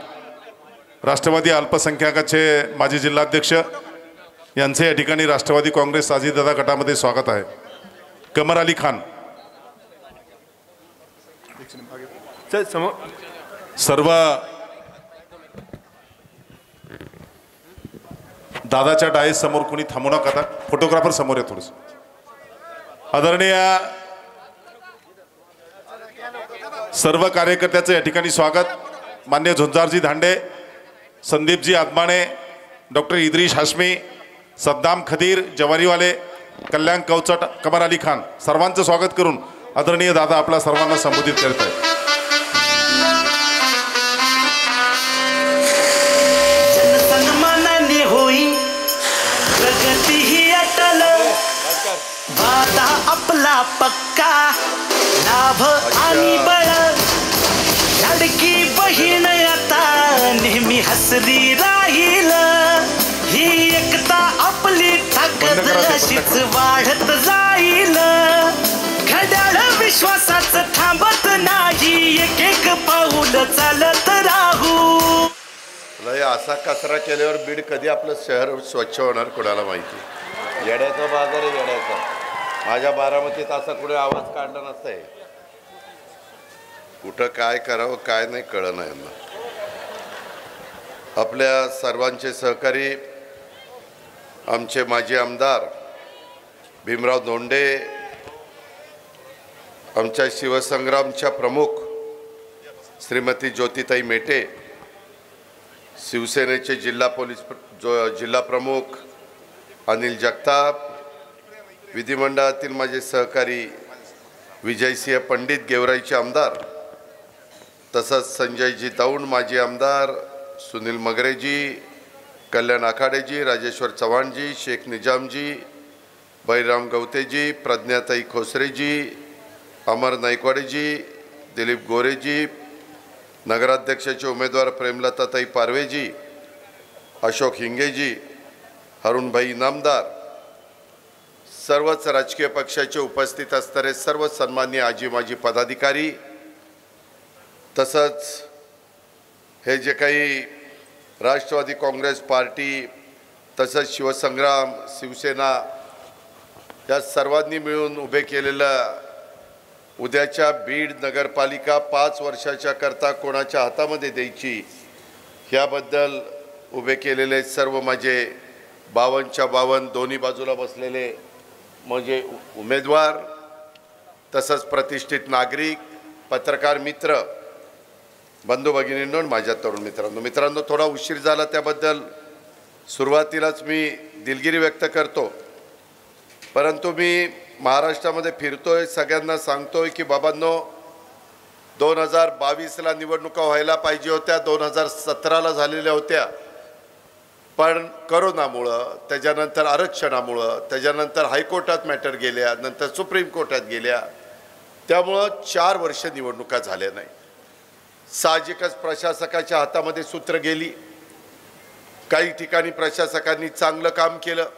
राष्ट्रवादी अल्पसंख्याकाचे माजी जिल्हाध्यक्ष यांचे या ठिकाणी राष्ट्रवादी काँग्रेस अजितदादा गटामध्ये स्वागत आहे. कमर अली खान. सर्व दादाच्या डायस समोर कोणी थांबू नका. फोटोग्राफर समोर आहे थोडंसं. आदरणीय सर्व कार्यकर्त्याचं या ठिकाणी स्वागत. मान्य झुंजारजी धांडे, संदीपजी आत्माने, डॉक्टर इद्रिस हाशमी, सद्दाम खदीर जवारीवाले, कल्याण कवचट, कमर अली खान सर्वांचं स्वागत करून आदरणीय दादा आपल्या सर्वांना संबोधित करत आहेत. जनसन्मानाने होई प्रगती ही अटल. वादा आपला पक्का लाभ आणि बळ. लाडकी बहीण आता नेहमी हसरी राहील. ही एकता आपली ताकद अशीच वाढत जाईल. घड्याळ विश्वासाचं थांबत नाही. एक एक पाऊल चालत राहू. असा कचरा केल्यावर बीड कधी आपलं शहर स्वच्छ होणार कोणाला माहिती. येड्याचा बाजार आहे येड्याचा. माझ्या बारामतीत असा कुठे आवाज काढला नसताय. कुठं काय करावं काय नाही कळलं नाही यांना. आपल्या सर्वांचे सहकारी आमचे माजी आमदार भीमराव धोंडे, आमच्या शिवसंग्रामच्या प्रमुख श्रीमती ज्योतिताई मेटे, शिवसेनेचे जिल्हा प्रमुख अनिल जगताप, विधिमंडळातील माझे सहकारी विजयसिंह पंडित गेवराईचे आमदार, तसंच संजयजी दौंड माजी आमदार, सुनील मगरेजी, कल्याण आखाडेजी, राजेश्वर चव्हाणजी, शेख निजामजी, बैराम गवतेजी, प्रज्ञाताई खोसरेजी, अमर नाईकवाडेजी, दिलीप गोरेजी, नगराध्यक्षाचे उमेदवार प्रेमलताताई पारवेजी, अशोक हिंगेजी, हरुणभाई इनामदार, सर्वच राजकीय पक्षाचे उपस्थित असणारे सर्व सन्मान्य आजी माजी पदाधिकारी, तसंच हे जे काही राष्ट्रवादी काँग्रेस पार्टी तसंच शिवसंग्राम शिवसेना या सर्वांनी मिळून उभे केलेलं उद्याच्या बीड नगरपालिका 5 वर्षाच्या करता कोणाच्या हातामध्ये द्यायची ह्याबद्दल उभे केलेले सर्व माझे 52च्या 52 दोन्ही बाजूला बसलेले म्हणजे उमेदवार, तसंच प्रतिष्ठित नागरिक, पत्रकार मित्र, बंधू भगिनींनो, माझ्या तरुण मित्रांनो, थोडा उशीर झाला त्याबद्दल सुरुवातीलाच मी दिलगिरी व्यक्त करतो. परंतु मी महाराष्ट्रामध्ये फिरतोय, सगळ्यांना सांगतोय की बाबांनो, 2022ला निवडणुका व्हायला पाहिजे होत्या, 2017ला झालेल्या होत्या, पण करोनामुळं, त्याच्यानंतर आरक्षणामुळं, त्याच्यानंतर हायकोर्टात मॅटर गेल्या, नंतर सुप्रीम कोर्टात गेल्या, त्यामुळं 4 वर्ष निवडणुका झाल्या नाही. साहजिकच प्रशासकाच्या हातामध्ये सूत्र गेली. काही ठिकाणी प्रशासकांनी चांगलं काम केलं,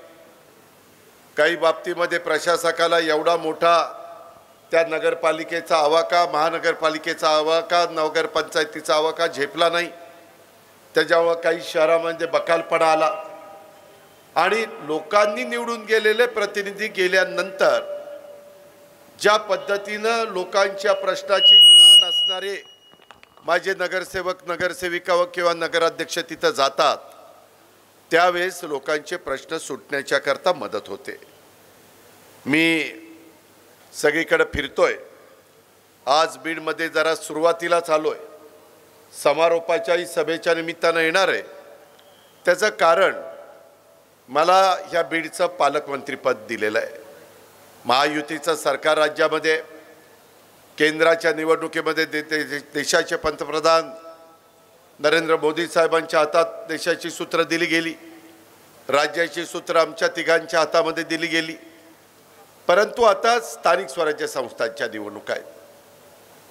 काही बाबतीमध्ये प्रशासकाला एवढा मोठा त्या नगरपालिकेचा आवाका, महानगरपालिकेचा आवाका, नगरपंचायतीचा आवाका झेपला नाही. त्याच्यामुळं काही शहरामध्ये बकालपणा आला आणि लोकांनी निवडून गेलेले प्रतिनिधी गेल्यानंतर ज्या पद्धतीनं लोकांच्या प्रश्नाची जाण असणारे माझे नगरसेवक, नगरसेविका किंवा नगराध्यक्ष तिथं जातात, त्यावेळेस लोकांचे प्रश्न सुटण्याच्याकरता मदत होते. मी सगळीकडे फिरतोय. आज बीडमध्ये जरा सुरुवातीलाच आलोय, समारोपाच्याही सभेच्या निमित्तानं येणार आहे. त्याचं कारण मला ह्या बीडचं पालकमंत्रीपद दिलेलं आहे. महायुतीचं सरकार राज्यामध्ये, केंद्राच्या निवडणुकीमध्ये देशाचे पंतप्रधान नरेंद्र मोदी साहेबांच्या हातात देशाची सूत्र दिली गेली, राज्याची सूत्र आमच्या तिघांच्या हातामध्ये दिली गेली. परंतु आता स्थानिक स्वराज्य संस्थांच्या निवडणुका आहेत.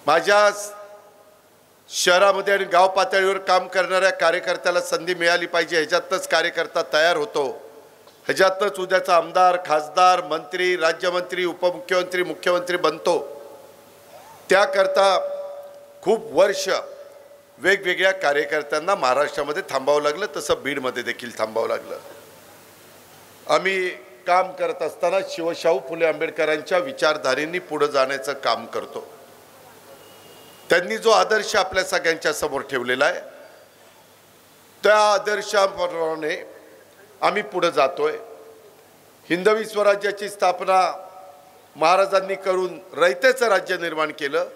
माझ्या शहरामध्ये आणि गाव पातळीवर काम करणाऱ्या कार्यकर्त्याला संधी मिळाली पाहिजे, ह्याच्यातच कार्यकर्ता तयार होतो, ह्याच्यातच उद्याचा आमदार, खासदार, मंत्री, राज्यमंत्री, उपमुख्यमंत्री, मुख्यमंत्री बनतो. त्याकरता खूप वर्ष वेगवेगळ्या कार्यकर्त्यांना महाराष्ट्रामध्ये थांबावं लागलं, तसं बीडमध्ये देखील थांबावं लागलं. आम्ही काम करत असताना शिवशाहू फुले आंबेडकरांच्या विचारधारेंनी पुढे जाण्याचं काम करतो. त्यांनी जो आदर्श आपल्या सगळ्यांच्या समोर ठेवलेला आहे, त्या आदर्शाप्रमाणे आम्ही पुढे जातोय. हिंदवी स्वराज्याची स्थापना महाराजांनी करून रयतेचं राज्य निर्माण केलं.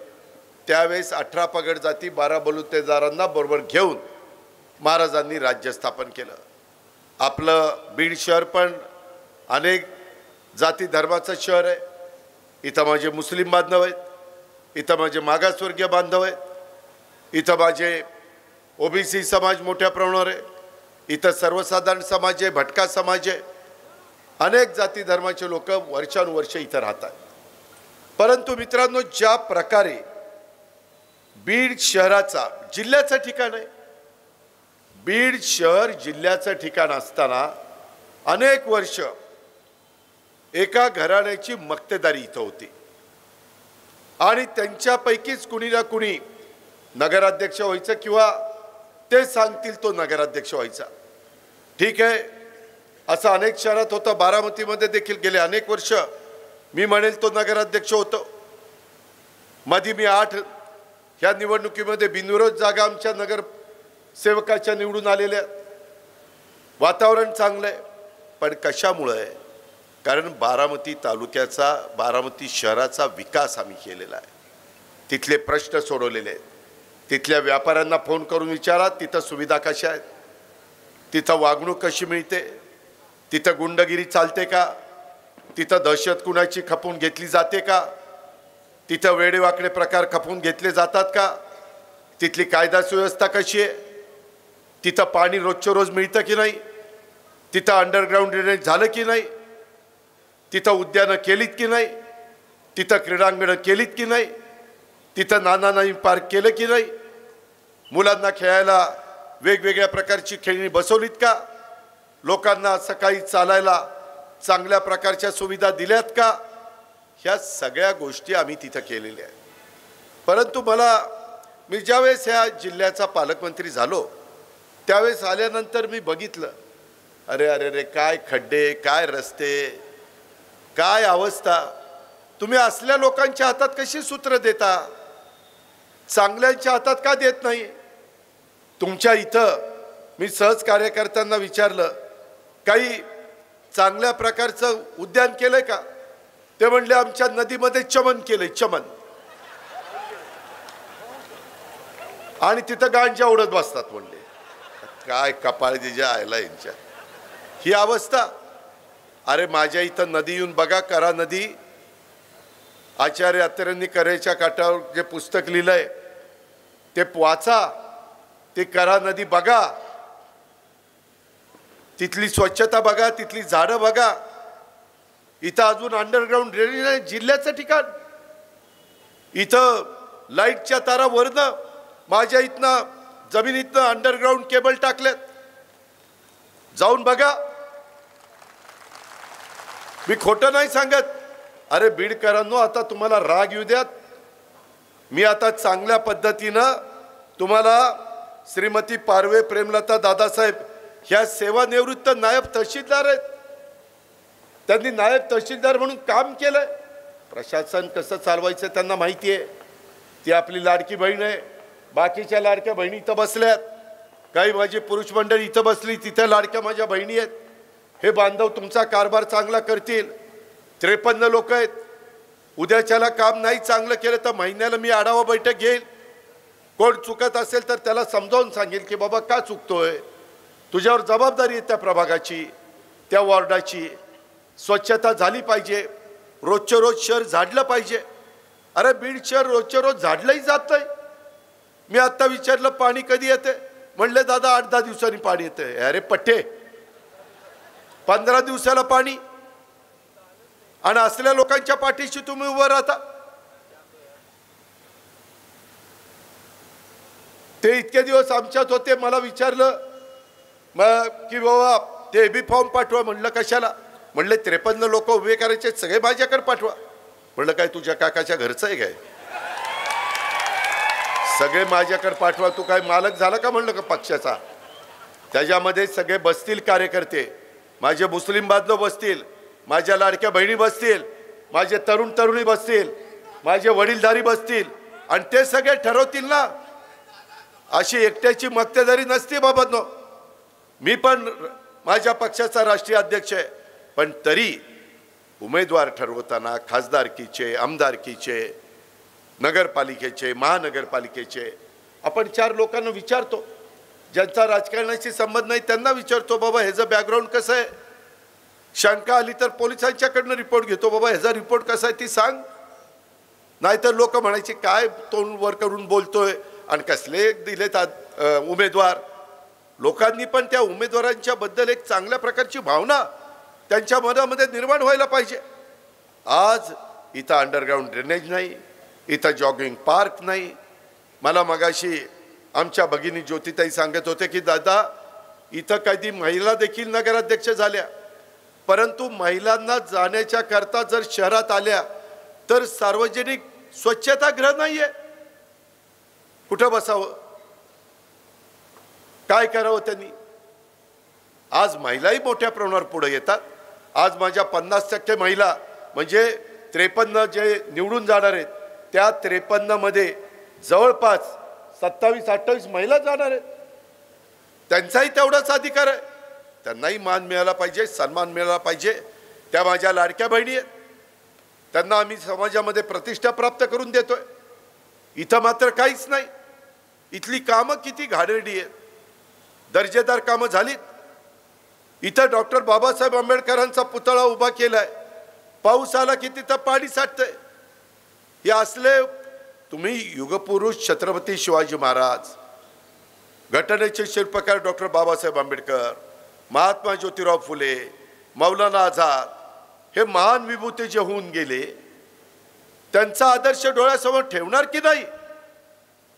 त्यावेळेस 18 पगड जाती, 12 बलुतेदारांना बरोबर घेऊन महाराजांनी राज्य स्थापन केलं. आपलं बीड शहर पण अनेक जाती धर्माचं शहर आहे. इथं माझे मुस्लिम बांधव आहेत, इथं माझे मागासवर्गीय बांधव आहेत, इथं माझे ओबीसी समाज मोठ्या प्रमाणावर आहे, इथं सर्वसाधारण समाज आहे, भटका समाज आहे, अनेक जाती धर्माचे लोक वर्षानुवर्ष इथं राहतात. परंतु मित्रांनो, ज्या प्रकारे बीड शहराचा जिल्ह्याचं ठिकाण आहे, बीड शहर जिल्ह्याचं ठिकाण असताना अनेक वर्ष एका घराण्याची मक्तेदारी इथं होती आणि त्यांच्यापैकीच कुणी ना कुणी नगराध्यक्ष व्हायचं किंवा ते सांगतील तो नगराध्यक्ष व्हायचा. ठीक आहे, असं अनेक शहरात होतं. बारामतीमध्ये देखील गेले अनेक वर्ष मी म्हणेल तो नगराध्यक्ष होतो. मध्ये मी 8 ह्या निवडणुकीमध्ये बिनविरोध जागा आमच्या नगरसेवकाच्या निवडून आलेल्या. वातावरण चांगलं आहे, पण कशामुळे आहे? कारण बारामती तालुक्याचा, बारामती शहराचा विकास आम्ही केलेला आहे. तिथले प्रश्न सोडवलेले आहेत. तिथल्या व्यापाऱ्यांना फोन करून विचारा तिथं सुविधा कशा आहेत, तिथं वागणूक कशी मिळते, तिथं गुंडगिरी चालते का, तिथं दहशत कुणाची खपून घेतली जाते का, तिथं वेडेवाकडे प्रकार खपून घेतले जातात का, तिथली कायदा सुव्यवस्था कशी आहे, तिथं पाणी रोजच्या रोज मिळतं की नाही, तिथं अंडरग्राऊंड ड्रेनेज झालं की नाही, तिथं उद्यानं केलीत की नाही, तिथं क्रीडांगणं केलीत की नाही, तिथं नाना पार्क केलं की नाही, मुलांना खेळायला वेगवेगळ्या प्रकारची खेळणी बसवलीत का, लोकांना सकाळी चालायला चांगल्या प्रकारच्या सुविधा दिल्यात का, ह्या सगळ्या गोष्टी आम्ही तिथं केलेल्या आहेत. परंतु मी ज्यावेळेस ह्या जिल्ह्याचा पालकमंत्री झालो त्यावेळेस आल्यानंतर मी बघितलं, अरे अरे रे, काय खड्डे, काय रस्ते, काय अवस्था. तुम्ही असल्या लोकांच्या हातात कशी सूत्र देता, चांगल्यांच्या हातात का देत नाही? तुमच्या इथं मी सहज कार्यकर्त्यांना विचारलं, काही चांगल्या प्रकारचं उद्यान केलंय का? ते म्हणले आमच्या नदीमध्ये चमन केलंय, चमन, आणि तिथं गांजा उडत बसतात म्हणले. काय कपाळ दिजा आयला यांच्या, ही अवस्था. अरे माझ्या इथं नदी येऊन बघा, करा नदी. आचार्य अत्रेंनी करेच्या काठावर जे पुस्तक लिहिलंय ते वाचा, ते करा नदी बघा, तिथली स्वच्छता बघा, तिथली झाडं बघा. इथं अजून अंडरग्राऊंड ड्रेनेज आहे जिल्ह्याचं ठिकाण. इथं लाईटच्या तारा वरनं माझ्या इथनं जमिनीतनं अंडरग्राऊंड केबल टाकल्यात, जाऊन बघा. मी खोटं नाही सांगत. अरे बीडकरांनो, आता तुम्हाला राग येऊ द्यात. मी आता चांगल्या पद्धतीनं तुम्हाला श्रीमती पारवे प्रेमलता दादासाहेब ह्या सेवानिवृत्त नायब तहसीलदार आहेत, त्यांनी नायब तहसीलदार म्हणून काम केलंय. प्रशासन कसं चालवायचं त्यांना माहिती आहे. ती आपली लाडकी बहीण आहे. बाकीच्या लाडक्या बहिणी इथं बसल्यात, काही माझी पुरुष मंडळी इथं बसली, तिथे लाडक्या माझ्या बहिणी आहेत. हे बांधव तुमचा कारभार चांगला करतील. 53 लोक आहेत. उद्याच्याला काम नाही चांगलं केलं तर महिन्याला मी आढावा बैठक घेईल. कोण चुकत असेल तर त्याला समजावून सांगेल की बाबा का चुकतोय, तुझ्यावर जबाबदारी आहे त्या प्रभागाची, त्या वॉर्डाची. स्वच्छता झाली पाहिजे, रोजच्या रोज शहर झाडलं पाहिजे. अरे बीड शहर रोजच्या रोज झाडलंही जात नाही. मी आत्ता विचारलं पाणी कधी येते, म्हणले दादा 8-10 दिवसांनी पाणी येते. अरे पट्टे, 15 दिवसाला पाणी, आणि असलेल्या लोकांच्या पाठीशी तुम्ही उभं राहता. ते इतके दिवस आमच्यात होते. मला विचारलं की बाबा ते एबी फॉर्म पाठवा. म्हणलं कशाला? म्हणले 53 लोक उभे करायचे, सगळे माझ्याकडे पाठवा. म्हणलं काय तुझ्या काकाच्या घरचं आहे काय? सगळे माझ्याकडे पाठवा. तू काय मालक झाला का? म्हणलं का पक्षाचा? त्याच्यामध्ये सगळे बसतील कार्यकर्ते, माझे मुस्लिम बांधव बसतील, माझ्या लाडक्या बहिणी बसतील, माझे तरुण तरुणी बसतील, माझे वडीलधारी बसतील, आणि ते सगळे ठरवतील ना. अशी एकट्याची मक्तेदारी नसते बाबांनो. मी पण माझ्या पक्षाचा राष्ट्रीय अध्यक्ष आहे, पण तरी उमेदवार ठरवताना खासदारकीचे, आमदारकीचे, नगरपालिकेचे, महानगरपालिकेचे आपण 4 लोकांना विचारतो. ज्यांचा राजकारणाशी संबंध नाही त्यांना विचारतो, बाबा ह्याचं बॅकग्राऊंड कसं आहे. शंका आली तर पोलिसांच्याकडनं रिपोर्ट घेतो, बाबा ह्याचा रिपोर्ट कसा आहे ती सांग. नाहीतर लोक म्हणायचे काय तोंड वर करून बोलतोय आणि कसले दिलेत उमेदवार. लोकांनी पण त्या उमेदवारांच्या बद्दल एक चांगल्या प्रकारची भावना त्यांच्या मनामध्ये निर्माण व्हायला पाहिजे. आज इथं अंडरग्राऊंड ड्रेनेज नाही, इथं जॉगिंग पार्क नाही. मला मगाशी आमच्या भगिनी ज्योतिताई सांगत होते की दादा इथं कधी महिला देखील नगराध्यक्ष झाल्या, परंतु महिलांना जाण्याच्या करता जर शहरात आल्या तर सार्वजनिक स्वच्छतागृह नाहीये. कुठं बसावं, काय करावं त्यांनी. आज महिलाही मोठ्या प्रमाणावर पुढे येतात. आज माझ्या 50% महिला म्हणजे 53 जे निवडून जाणार आहेत त्या 53 मध्ये जवळपास 27-28 महिला जाणार आहेत. त्यांचाही तेवढाच अधिकार आहे. त्यांनाही मान मिळाला पाहिजे, सन्मान मिळाला पाहिजे. त्या माझ्या लाडक्या बहिणी आहेत, त्यांना आम्ही समाजामध्ये प्रतिष्ठा प्राप्त करून देतोय. इथं मात्र काहीच नाही. इथली कामं किती घाणेरडी आहेत. दर्जेदार कामं झालीत इथं डॉक्टर बाबासाहेब आंबेडकरांचा पुतळा उभा केलाय, पाऊस आला की तिथं पाणी साठतंय. हे असले तुम्ही युगपुरुष छत्रपती शिवाजी महाराज, घटनेचे शिल्पकार डॉक्टर बाबासाहेब आंबेडकर, महात्मा ज्योतिराव फुले, मौलाना आझाद, हे महान विभूती जे होऊन गेले, त्यांचा आदर्श डोळ्यासमोर ठेवणार की नाही?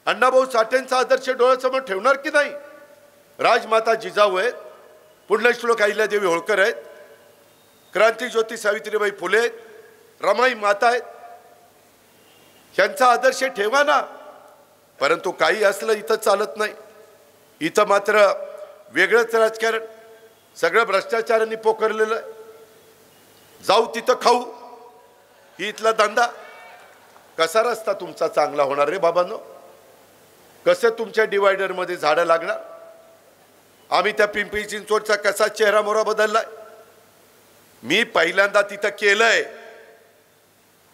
अण्णाभाऊ साठेंचा आदर्श डोळ्यासमोर ठेवणार की नाही? राजमाता जिजाऊ आहेत, पुण्यश्लोक अहिल्यादेवी होळकर आहेत, क्रांतीज्योती सावित्रीबाई फुले आहेत, रमाई माता आहेत, ह्यांचा आदर्श ठेवा ना. परंतु काही असलं इथं चालत नाही. इथं मात्र वेगळंच राजकारण, सगळं भ्रष्टाचारांनी पोखरलेलं आहे. जाऊ तिथं खाऊ, ही इथला धंदा. कसा रस्ता तुमचा चांगला होणार रे बाबांनो? कसं तुमच्या डिवायडरमध्ये झाडं लागणार? आम्ही त्या पिंपरी चिंचवडचा कसा चेहरा मोहरा बदललाय. मी पहिल्यांदा तिथं केलंय,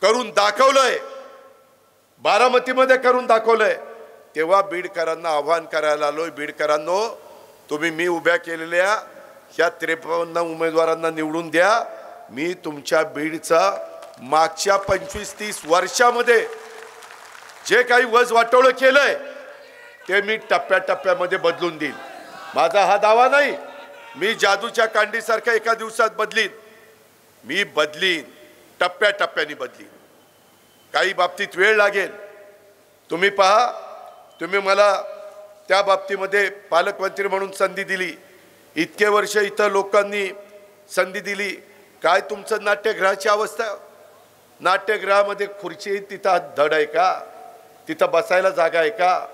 करून दाखवलंय, बारामतीमध्ये करून दाखवलंय. तेव्हा बीडकरांना आव्हान करायला आलोय, बीडकरांनो तुम्ही मी उभ्या केलेल्या ह्या 53 उमेदवारांना निवडून द्या. मी तुमच्या बीडचा मागच्या 25-30 वर्षामध्ये जे काही वज वाटोळं केलंय ते मी टप्प्याटप्प्यामध्ये बदलून देईन. माझा हा दावा नाही, मी जादूच्या कांडीसारखा एका दिवसात बदलीन. मी बदलीन, टप्प्याटप्प्याने बदलीन. काही बाबतीत वेळ लागेल. तुम्ही पहा, तुम्ही मला त्या बाबतीमध्ये पालकमंत्री म्हणून संधी दिली, इतके वर्ष इथं लोकांनी संधी दिली. काय तुमचं नाट्यगृहाची अवस्था? नाट्यगृहामध्ये खुर्ची तिथं धड आहे का? तिथं बसायला जागा आहे का?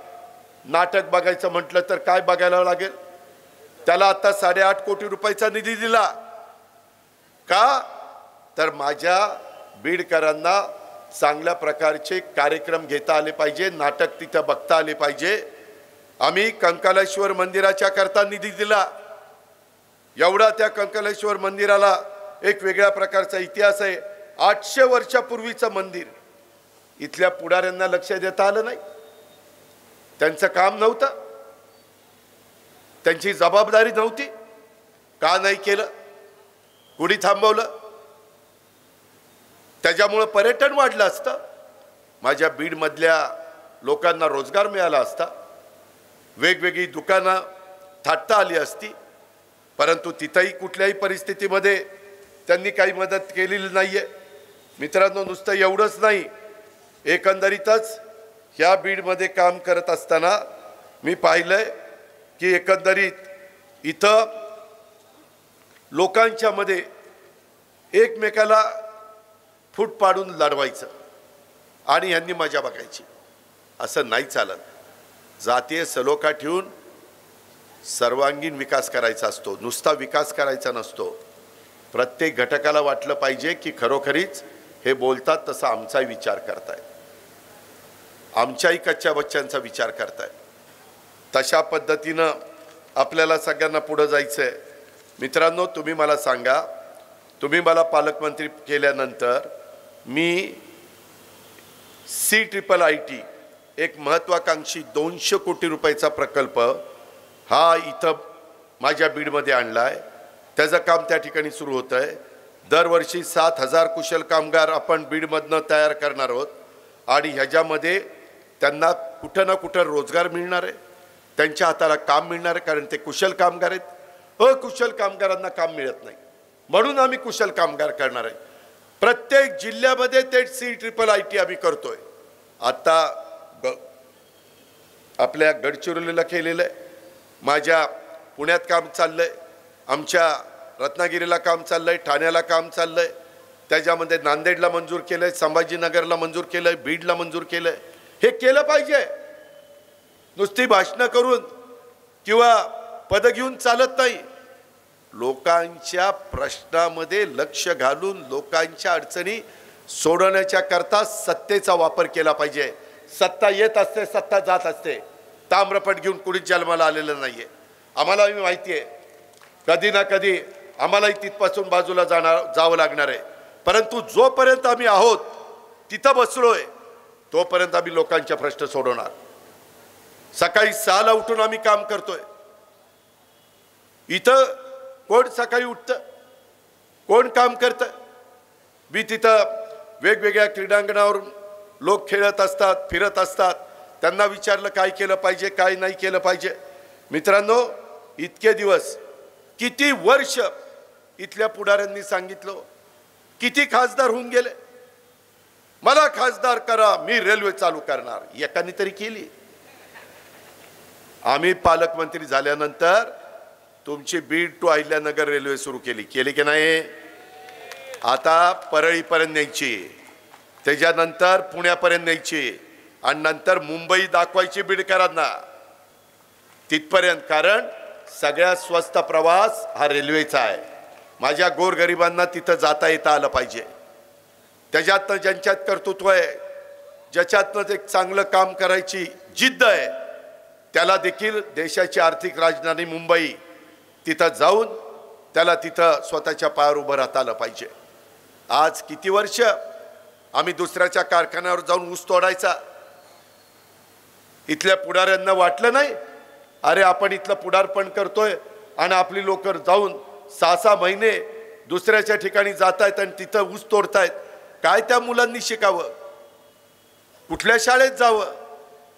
नाटक बघायचं म्हटलं तर काय बघायला लागेल? त्याला आता 8.5 कोटी रुपयाचा निधी दिला का? तर माझ्या बीडकरांना चांगल्या प्रकारचे कार्यक्रम घेता आले पाहिजे, नाटक तिथं बघता आले पाहिजे. आम्ही कंकालेश्वर मंदिराच्या करता निधी दिला. एवढा त्या कंकालेश्वर मंदिराला एक वेगळ्या प्रकारचा इतिहास आहे. 800 वर्षापूर्वीचं मंदिर. इथल्या पुढाऱ्यांना लक्ष देता आलं नाही. त्यांचं काम नव्हतं, त्यांची जबाबदारी नव्हती. का नाही केलं? कुणी थांबवलं? त्याच्यामुळं पर्यटन वाढलं असतं, माझ्या बीडमधल्या लोकांना रोजगार मिळाला असता, वेगवेगळी दुकानं थाटता आली असती. परंतु तिथंही कुठल्याही परिस्थितीमध्ये त्यांनी काही मदत केलेली नाहीये. मित्रांनो, नुसतं एवढंच नाही, एकंदरीतच ह्या बीडमध्ये काम करत असताना मी पाहिलंय की एकंदरीत इथं लोकांच्या मध्ये एकमेकाला फूट पाडून लढवायचं आणि ह्यांनी मजा बघायची. असं नाही चालत. जातीय सलोखा ठेवून सर्वांगीण विकास करायचा असतो, नुसता विकास करायचा नसतो. प्रत्येक घटकाला वाटलं पाहिजे की खरोखरीच हे बोलतात तसं आमचाही विचार करताय, आमच्याही कच्च्या बच्च्यांचा विचार करताय. तशा पद्धतीनं आपल्याला सगळ्यांना पुढं जायचं आहे. मित्रांनो, तुम्ही मला सांगा, तुम्ही मला पालकमंत्री केल्यानंतर मी CIIIT एक महत्त्वाकांक्षी 200 कोटी रुपयाचा प्रकल्प हा इथं माझ्या बीडमध्ये आणला आहे. त्याचं काम त्या ठिकाणी सुरू होतं आहे. दरवर्षी 7,000 कुशल कामगार आपण बीडमधनं तयार करणार आहोत आणि ह्याच्यामध्ये त्यांना कुठं ना कुठं रोजगार मिळणार आहे, त्यांच्या हाताला काम मिळणार आहे, कारण ते कुशल कामगार आहेत. अकुशल कामगारांना काम मिळत नाही, म्हणून आम्ही कुशल कामगार करणार आहे. प्रत्येक जिल्ह्यामध्ये ते CIIIT आम्ही करतोय. आता आपल्या गडचिरोलीला केलेलं आहे, माझ्या पुण्यात काम चाललंय, आमच्या रत्नागिरीला काम चाललंय, ठाण्याला काम चाललंय, त्याच्यामध्ये नांदेडला मंजूर केलंय, संभाजीनगरला मंजूर केलंय, बीडला मंजूर केलंय. हे केलं पाहिजे. नुसती भाषणं करून किंवा पद घेऊन चालत नाही. लोकांच्या प्रश्नामध्ये लक्ष घालून लोकांच्या अडचणी सोडवण्याच्या करता सत्तेचा वापर केला पाहिजे. सत्ता येत असते, सत्ता जात असते. ताम्रपट घेऊन कुणीच जन्माला आलेलं नाहीये. आम्हाला माहिती आहे कधी ना कधी आम्हालाही तिथपासून बाजूला जावं लागणार आहे. परंतु जोपर्यंत आम्ही आहोत तिथं बसलोय तोपर्यंत आम्ही लोकांच्या प्रश्न सोडवणार. सकाळी 6ला उठून आम्ही काम करतोय. इथं कोण सकाळी उठतं, कोण काम करतं? मी तिथं वेगवेगळ्या क्रीडांगणावर लोक खेळत असतात, फिरत असतात. त्यांना विचारलं काय केलं पाहिजे, काय नाही केलं पाहिजे. मित्रांनो, इतके दिवस, किती वर्ष इथल्या पुढाऱ्यांनी सांगितलं, किती खासदार होऊन गेले, मला खासदार करा, मी रेल्वे चालू करणार. एकाने तरी केली. आम्ही पालकमंत्री झाल्यानंतर तुमची बीड टू अहिल्यानगर रेल्वे सुरू केली की नाही? आता परळीपर्यंत न्यायची, त्याच्यानंतर पुण्यापर्यंत न्यायची आणि नंतर मुंबई दाखवायची बीडकरांना तिथपर्यंत. कारण सगळ्यात स्वस्त प्रवास हा रेल्वेचा आहे. माझ्या गोरगरिबांना तिथं जाता येता आलं पाहिजे. त्याच्यातनं ज्यांच्यात कर्तृत्व आहे, ज्याच्यातनं एक चांगलं काम करायची जिद्द आहे, त्याला देखील देशाची आर्थिक राजधानी मुंबई तिथं जाऊन त्याला तिथं स्वतःच्या पायावर उभं राहता आलं पाहिजे. आज किती वर्ष आम्ही दुसऱ्याच्या कारखान्यावर जाऊन ऊस तोडायचा. इथल्या पुढाऱ्यांना वाटलं नाही, अरे आपण इथलं पुढारपण करतोय आणि आपली लोक जाऊन 6-6 महिने दुसऱ्याच्या ठिकाणी जात आहेत आणि तिथं ऊस तोडतायत. काय त्या मुलांनी शिकावं, कुठल्या शाळेत जावं?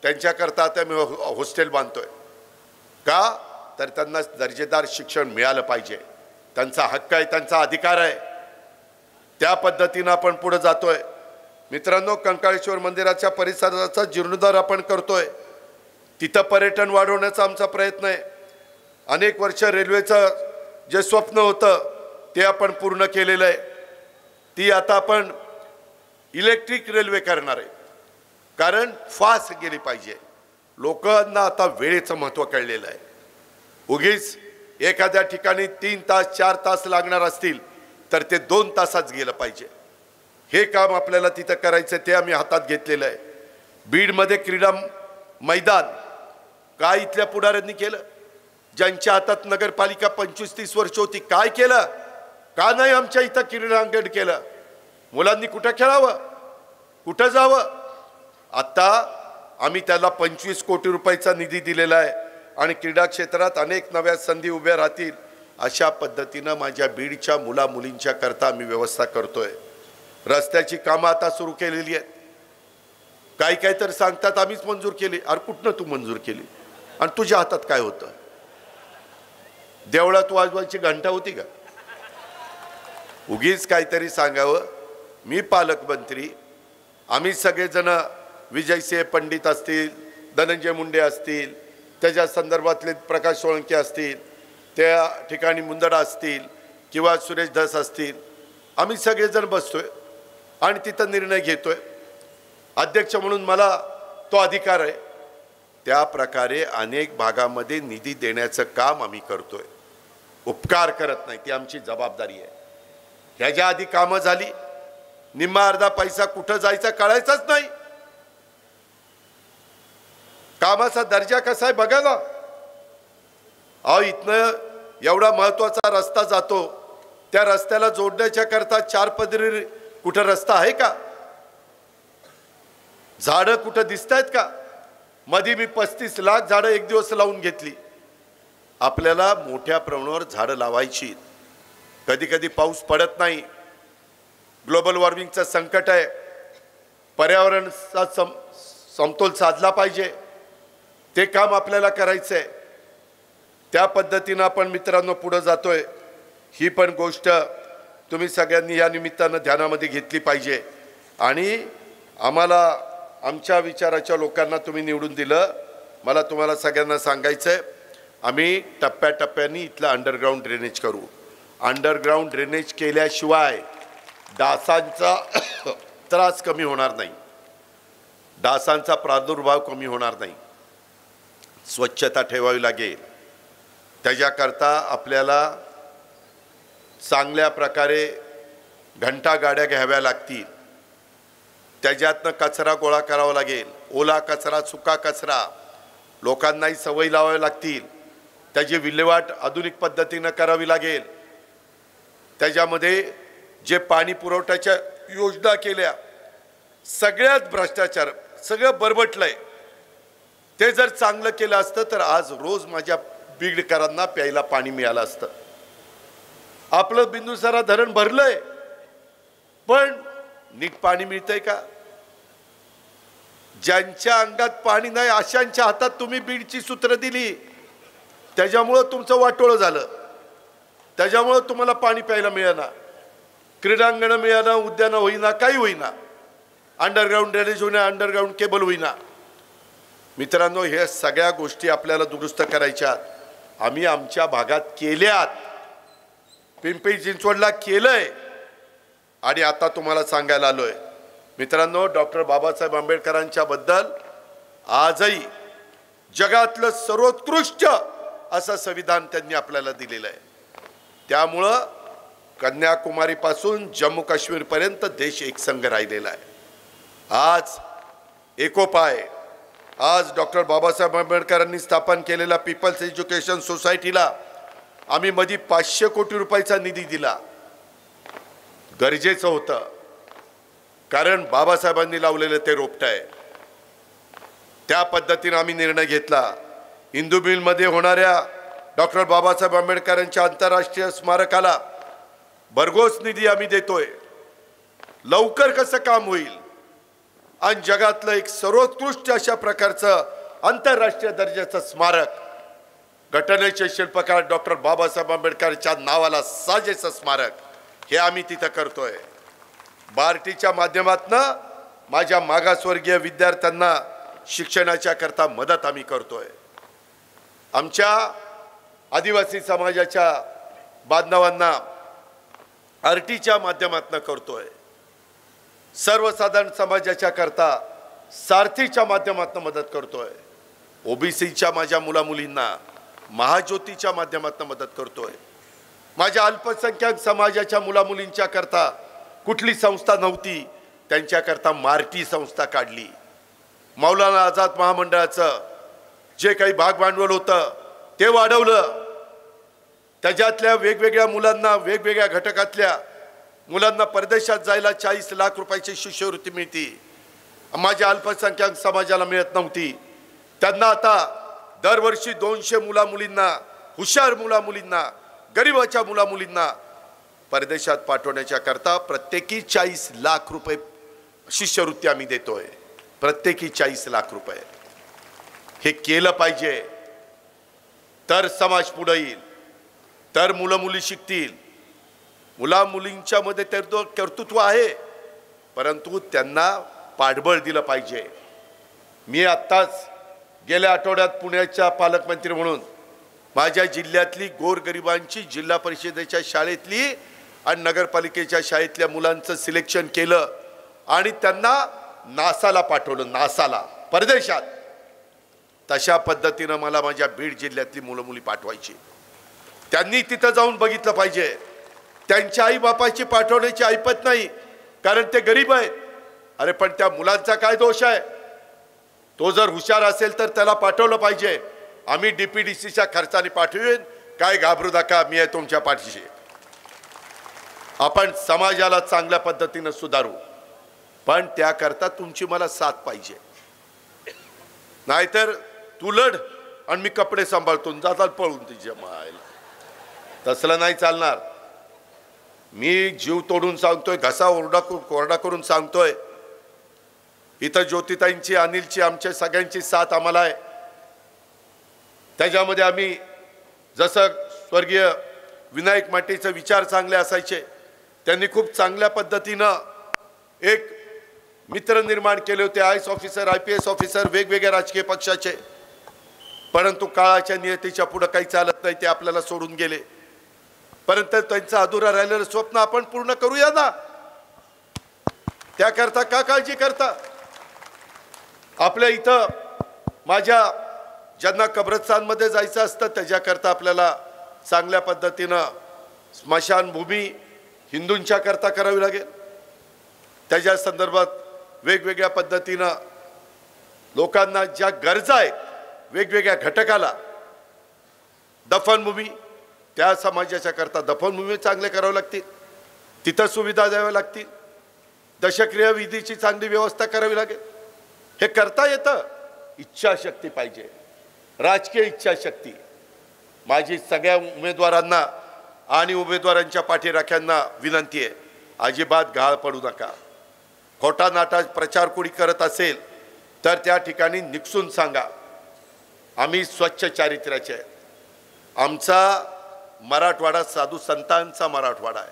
त्यांच्याकरता आता मी हॉस्टेल बांधतोय. का तर त्यांना दर्जेदार शिक्षण मिळालं पाहिजे. त्यांचा हक्क आहे, त्यांचा अधिकार आहे. त्या पद्धतीनं आपण पुढे जातोय. मित्रांनो, कंकाळेश्वर मंदिराच्या परिसराचा जीर्णोद्धार आपण करतोय. तिथं पर्यटन वाढवण्याचा आमचा प्रयत्न आहे. अनेक वर्ष रेल्वेचं जे स्वप्न होतं ते आपण पूर्ण केलेलं आहे. ती आता आपण इलेक्ट्रिक रेल्वे करणार आहे. कारण फास्ट गेली पाहिजे. लोकांना आता वेळेचं महत्त्व कळलेलं आहे. उगीच एखाद्या ठिकाणी 3 तास 4 तास लागणार असतील तर ते 2 तासात गेलं पाहिजे. हे काम आपल्याला तिथं करायचं, ते आम्ही हातात घेतलेलं आहे. बीडमध्ये क्रीडा मैदान काय इथल्या पुढाऱ्यांनी केलं? ज्यांच्या हातात नगरपालिका 25-30 वर्ष होती, काय केलं? का नाही आमच्या इथं क्रीडांगण केलं? मुलांनी कुठं खेळावं, कुठं जावं? आता आम्ही त्याला 25 कोटी रुपयाचा निधी दिलेला आहे आणि क्रीडा क्षेत्रात अनेक नव्या संधी उभ्या राहतील. अशा पद्धतीनं माझ्या बीडच्या मुला मुलींच्या करता आम्ही व्यवस्था करतोय. रस्त्याची कामं आता सुरू केलेली आहेत. काही तर सांगतात आम्हीच मंजूर केली. अरे कुठनं तू मंजूर केली आणि तुझ्या हातात काय होतं? देवळात वाजवायची घंटा होती का? उगीच काहीतरी सांगावं. मी पालकमंत्री, आम्ही सगळेजण, विजयसिंह पंडित असतील, धनंजय मुंडे असतील, त्याच्या संदर्भातले प्रकाश सोळंके असतील, त्या ठिकाणी मुंदडा असतील किंवा सुरेश धस असतील, आम्ही सगळेजण बसतोय आणि तिथं निर्णय घेतोय. अध्यक्ष म्हणून मला तो अधिकार आहे. त्या प्रकारे अनेक भागामध्ये निधी देण्याचं काम आम्ही करतोय. उपकार करत नाही, ती आमची जबाबदारी आहे. ह्याच्या आधी कामं झाली, निम्मा अर्धा पैसा कुठं जायचा कळायचाच नाही. कामाचा दर्जा कसा आहे बघा ना. अहो, इथनं एवढा महत्वाचा रस्ता जातो, त्या रस्त्याला जोडण्याच्या करता 4 पदरी कुठं रस्ता आहे का? झाडं कुठं दिसत आहेत का? मध्ये मी 35 लाख झाडं एक दिवस लावून घेतली. आपल्याला मोठ्या प्रमाणावर झाडं लावायची. कधी कधी पाऊस पडत नाही, ग्लोबल वॉर्मिंगचं संकट आहे, पर्यावरणाचा समतोल साधला पाहिजे. ते काम आपल्याला करायचं आहे. त्या पद्धतीनं आपण मित्रांनो पुढे जातोय. ही पण गोष्ट तुम्ही सगळ्यांनी या निमित्तानं ध्यानामध्ये घेतली पाहिजे. आणि आम्हाला आमच्या विचाराच्या लोकांना तुम्ही निवडून दिलं. मला तुम्हाला सगळ्यांना सांगायचं आहे, आम्ही टप्प्याटप्प्याने इथलं अंडरग्राऊंड ड्रेनेज करू. अंडरग्राऊंड ड्रेनेज केल्याशिवाय डासांचा त्रास कमी होणार नाही, डासांचा प्रादुर्भाव कमी होणार नाही. स्वच्छता ठेवावी लागेल. त्याच्याकरता आपल्याला चांगल्या प्रकारे घंटा गाड्या घ्याव्या लागतील. त्याच्यातनं कचरा गोळा करावा लागेल. ओला कचरा, सुका कचरा लोकांनाही सवय लावावी लागतील. त्याची विल्हेवाट आधुनिक पद्धतीनं करावी लागेल. त्याच्यामध्ये जे पाणी पुरवठ्याच्या योजना केल्या, सगळ्यात भ्रष्टाचार, सगळं बरबटलंय. ते जर चांगलं केलं असतं तर आज रोज माझ्या बीडकरांना प्यायला पाणी मिळालं असतं. आपलं बिंदुसारा धरण भरलंय, पण नीट पाणी मिळतंय का? ज्यांच्या अंगात पाणी नाही अशांच्या हातात तुम्ही बीडची सूत्र दिली, त्याच्यामुळं तुमचं वाटोळं झालं. त्याच्यामुळं तुम्हाला पाणी प्यायला मिळेना, क्रीडांगणं मिळेना, उद्यानं होईना, काही होईना, अंडरग्राऊंड ड्रेनेज होईना, अंडरग्राऊंड केबल होईना. मित्रांनो, हे सगळ्या गोष्टी आपल्याला दुरुस्त करायच्या. आम्ही आमच्या भागात केल्यात, पिंपरी चिंचवडला केलंय आणि आता तुम्हाला सांगायला आलोय. मित्रांनो, डॉक्टर बाबासाहेब आंबेडकरांच्या बद्दल आजही जगातलं सर्वोत्कृष्ट असं संविधान त्यांनी आपल्याला दिलेलं आहे. त्यामुळं कन्याकुमारीपासून जम्मू काश्मीरपर्यंत देश एकसंघ राहिलेला आहे. आज एकोपा आहे. आज डॉक्टर बाबासाहेब आंबेडकरांनी स्थापन केलेल्या पीपल्स एज्युकेशन सोसायटीला आम्ही मध्ये 500 कोटी रुपयाचा निधी दिला. गरजेचं होतं, कारण बाबासाहेबांनी लावलेलं ते रोपटं आहे. त्या पद्धतीने आम्ही निर्णय घेतला. इंदू मिलमध्ये होणाऱ्या डॉक्टर बाबासाहेब आंबेडकरांच्या आंतरराष्ट्रीय स्मारकाला भरघोस निधी आम्ही देतोय. लवकर कसं काम होईल आणि जगातलं एक सर्वोत्कृष्ट अशा प्रकारचं आंतरराष्ट्रीय दर्जाचं स्मारक, घटनेचे शिल्पकार डॉक्टर बाबासाहेब आंबेडकरच्या नावाला साजेचं स्मारक, हे आम्ही तिथं करतोय. बार्टीच्या माध्यमातून माझ्या मागासवर्गीय विद्यार्थ्यांना शिक्षणाच्या करता मदत आम्ही करतोय. आमच्या आदिवासी समाजाच्या बांधवांना आरटीच्या माध्यमातून करतोय. सर्वसाधारण समाजाच्या करता सारथीच्या माध्यमातून मदत करतोय. ओबीसीच्या माझ्या मुलामुलींना महाज्योतीच्या माध्यमातून मदत करतोय. माझ्या अल्पसंख्याक समाजाच्या मुलामुलींच्या करता कुठली संस्था नव्हती, त्यांच्याकरता मार्टी संस्था काढली. मौलाना आझाद महामंडळाचं जे काही भाग भांडवल होतं ते वाढवलं. त्याच्यातल्या वेगवेगळ्या मुलांना, वेगवेगळ्या घटकातल्या मुलांना परदेशात जायला 40 लाख रुपयाची शिष्यवृत्ती मिळते. माझ्या अल्पसंख्याक समाजाला मिळत नव्हती. त्यांना आता दरवर्षी 200 मुलामुलींना, हुशार मुलामुलींना, गरिबाच्या मुलामुलींना परदेशात पाठवण्याच्या करता प्रत्येकी 40 लाख रुपये शिष्यवृत्ती आम्ही देतोय. प्रत्येकी 40 लाख रुपये. हे केलं पाहिजे, तर समाज पुढे येईल, तर मुलं मुली शिकतील. मुला मुलींच्या मध्ये तर कर्तृत्व आहे, परंतु त्यांना पाठबळ दिलं पाहिजे. मी आत्ताच गेल्या आठवड्यात पुण्याच्या पालकमंत्री म्हणून माझ्या जिल्ह्यातली गोरगरिबांची जिल्हा परिषदेच्या शाळेतली आणि नगरपालिकेच्या शाळेतल्या मुलांचं सिलेक्शन केलं आणि त्यांना नासाला पाठवलं, नासाला, परदेशात. तशा पद्धतीनं मला माझ्या बीड जिल्ह्यातली मुलं मुली पाठवायची. त्यांनी तिथं जाऊन बघितलं पाहिजे. त्यांच्या आई बापाची पाठवण्याची ऐपत नाही, कारण ते गरीब आहेत. अरे पण त्या मुलांचा काय दोष आहे? तो जर हुशार असेल तर त्याला पाठवलं पाहिजे. आम्ही डीपीडीसीच्या खर्चाने पाठवेन, काय घाबरू नका, मी आहे तुमच्या पाठीशी. आपण समाजाला चांगल्या पद्धतीनं सुधारू, पण त्याकरता तुमची मला साथ पाहिजे. नाहीतर तू लढ आणि मी कपडे सांभाळतो, जातात पळून तिच्या मायला. तसलं नाही चालणार. मी जीव तोडून सांगतोय, घसा कोरडा करून सांगतोय. इथं ज्योतिताईंची, अनिलची, आमच्या सगळ्यांची साथ आम्हाला आहे. त्याच्यामध्ये आम्ही जसं स्वर्गीय विनायक माटेचे विचार चांगले असायचे, त्यांनी खूप चांगल्या पद्धतीनं एक मित्र निर्माण केले होते. आयएस ऑफिसर, IPS ऑफिसर, वेगवेगळ्या राजकीय पक्षाचे. परंतु काळाच्या नियतीच्या पुढे काही चालत नाही, ते आपल्याला सोडून गेले. परंतु त्यांचं अधुरा राहिलेलं स्वप्न आपण पूर्ण करूया ना. त्याकरता का काळजी करता? आपल्या इथं माझ्या ज्यांना कब्रस्तानमध्ये जायचं असतं त्याच्याकरता आपल्याला चांगल्या पद्धतीनं स्मशानभूमी हिंदूंच्या करता करावी लागेल. त्याच्या संदर्भात वेगवेगळ्या पद्धतीनं लोकांना ज्या गरजा आहेत, वेगवेगळ्या घटकाला दफनभूमी, त्या समाजाच्या करता दफनभूमी चांगले करावे लागतील, तिथं सुविधा द्याव्या लागतील. दशक्रिया विधीची चांगली व्यवस्था करावी लागेल. हे करता येतं, इच्छाशक्ती पाहिजे, राजकीय इच्छाशक्ती. माझी सगळ्या उमेदवारांना आणि उमेदवारांच्या पाठीराख्यांना विनंती आहे, अजिबात गाळ पडू नका. खोटा नाटा प्रचार कोणी करत असेल तर त्या ठिकाणी निक्षून सांगा. आम्ही स्वच्छ चारित्र्याचे आहे. आमचा मराठवाडा साधू संतांचा मराठवाडा आहे.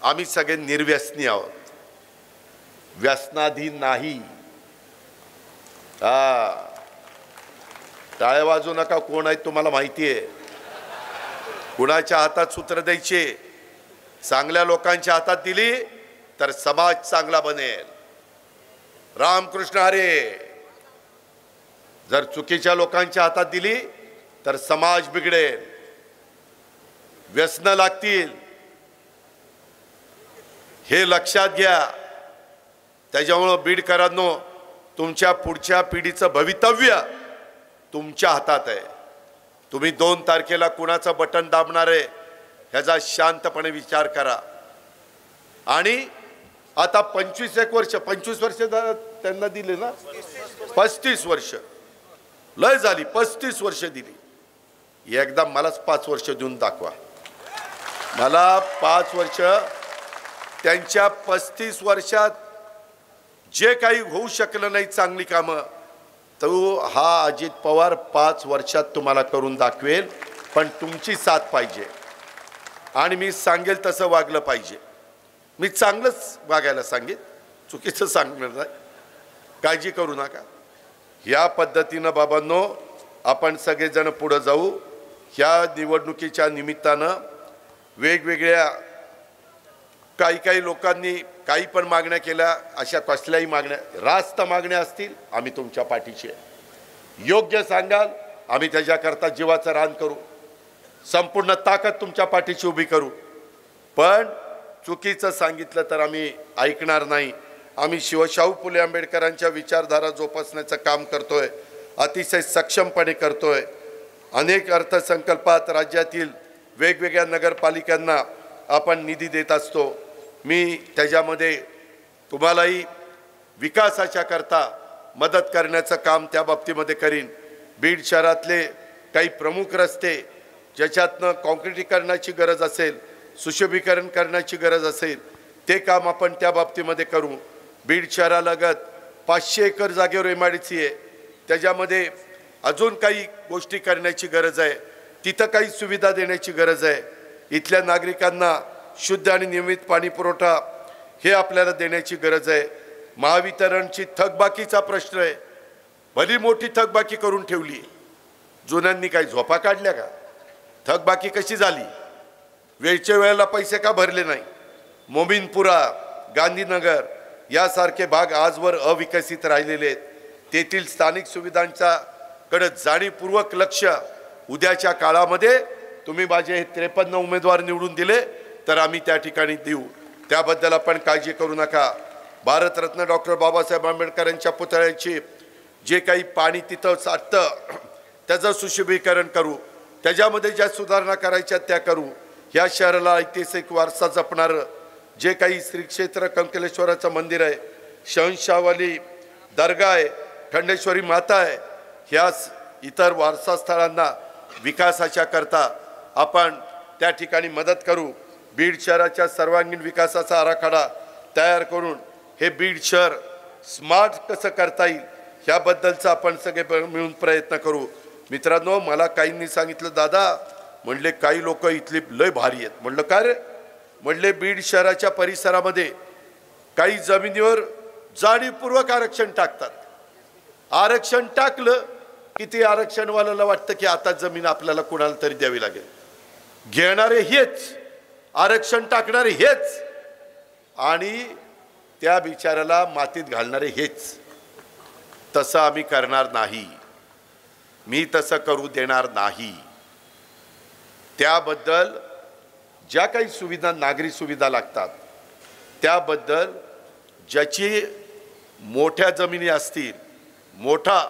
आम्ही सगळे निर्व्यसनी आहोत, व्यसनाधीन नाही. टाळ्या वाजू नका. कोण आहे तुम्हाला माहिती आहे. कुणाच्या हातात सूत्र द्यायचे. चांगल्या लोकांच्या हातात दिली तर समाज चांगला बनेल. रामकृष्ण हरे. जर चुकीच्या लोकांच्या हातात दिली तर समाज बिघडेल, व्यसन लागतील. हे लक्षात घ्या. त्याच्यामुळं बीडकरांनो, तुमच्या पुढच्या पिढीचं भवितव्य तुमच्या हातात आहे. तुम्ही 2 तारखेला कुणाचं बटन दाबणार आहे ह्याचा शांतपणे विचार करा. आणि आता 25 वर्ष त्यांना दिले ना, 35 वर्ष लय झाली. 35 वर्ष दिली. एकदा मलाच 5 वर्ष देऊन दाखवा. मला 5 वर्ष. त्यांच्या 35 वर्षात जे काही होऊ शकलं नाही चांगली कामं, तो हा अजित पवार 5 वर्षात तुम्हाला करून दाखवेल. पण तुमची साथ पाहिजे आणि मी सांगेल तसं वागलं पाहिजे. मी चांगलंच वागायला सांगेन, चुकीचं सांगणार नाही. काळजी करू नका. या पद्धतीनं बाबांनो आपण सगळेजण पुढे जाऊ. ह्या निवडणुकीच्या निमित्तानं वेगवेगळ्या काही लोकांनी काही पण मागण्या केल्या. अशा कसल्याही मागण्या, रास्त मागण्या असतील, आम्ही तुमच्या पाठीशी आहे. योग्य सांगाल, आम्ही त्याच्याकरता जीवाचं रान करू. संपूर्ण ताकद तुमच्या पाठीशी उभी करू. पण चुकीचं सांगितलं तर आम्ही ऐकणार नाही. आम्ही शिवशाहू फुले आंबेडकरांच्या विचारधारा जोपासण्याचं काम करतोय, अतिशय सक्षमपणे करतोय. अनेक अर्थसंकल्पात राज्यातील वेगवेगळ्या नगरपालिकांना आपण निधी देत असतो. मी त्याच्यामध्ये तुम्हालाही विकासाच्या करता मदत करण्याचं काम त्या बाबतीमध्ये करीन. बीड शहरातले काही प्रमुख रस्ते ज्याच्यातनं कॉन्क्रिटीकरणाची गरज असेल, सुशोभीकरण करण्याची गरज असेल, ते काम आपण त्या बाबतीमध्ये करू. बीड शहरालगत 500 एकर जागेवर MIDC आहे. त्याच्यामध्ये अजून काही गोष्टी करण्याची गरज आहे. तिथं काही सुविधा देण्याची गरज आहे. इथल्या नागरिकांना शुद्ध आणि नियमित पाणी पुरवठा हे आपल्याला देण्याची गरज आहे. महावितरणची थकबाकीचा प्रश्न आहे. भली मोठी थकबाकी करून ठेवली. जुन्यांनी काही झोपा काढल्या का? थकबाकी कशी झाली? वेळच्या वेळेला पैसे का भरले नाही? मोमीनपुरा, गांधीनगर यासारखे भाग आजवर अविकसित राहिलेले आहेत. तेथील स्थानिक सुविधांच्या कडे जाणीवपूर्वक लक्ष उद्याच्या काळामध्ये तुम्ही माझे 53 उमेदवार निवडून दिले तर आम्ही त्या ठिकाणी देऊ. त्याबद्दल आपण काळजी करू नका. भारतरत्न डॉक्टर बाबासाहेब आंबेडकरांच्या पुतळ्याची जे काही पाणी तिथं साठतं त्याचं सुशोभीकरण करू. त्याच्यामध्ये ज्या सुधारणा करायच्या त्या करू. ह्या शहराला ऐतिहासिक वारसा जपणारं जे काही श्री क्षेत्र कंकलेश्वराचं मंदिर आहे, शहनशाहवाली दर्गा आहे, खंडेश्वरी माता आहे, ह्या इतर वारसा स्थळांना विकासाच्या करता आपण त्या ठिकाणी मदत करू. बीड शहराच्या सर्वांगीण विकासाचा आराखडा तयार करून हे बीड शहर स्मार्ट कसं करता येईल ह्याबद्दलचा आपण सगळे मिळून प्रयत्न करू. मित्रांनो, मला काहींनी सांगितलं, दादा म्हणले काही लोक इथली लय भारी आहेत. म्हणलं काय रे? म्हणले बीड शहराच्या परिसरामध्ये काही जमिनीवर जाणीवपूर्वक आरक्षण टाकतात. आरक्षण टाकलं की ते आरक्षणवाल्याला वाटतं की आता जमीन आपल्याला कुणाला तरी द्यावी लागेल. घेणारे हेच, आरक्षण टाकणारे हेच आणि त्या बिचाराला मातीत घालणारे हेच. तसं आम्ही करणार नाही. मी तसं करू देणार नाही. त्याबद्दल ज्या काही सुविधा, नागरी सुविधा लागतात त्याबद्दल ज्याची मोठ्या जमिनी असतील, मोठा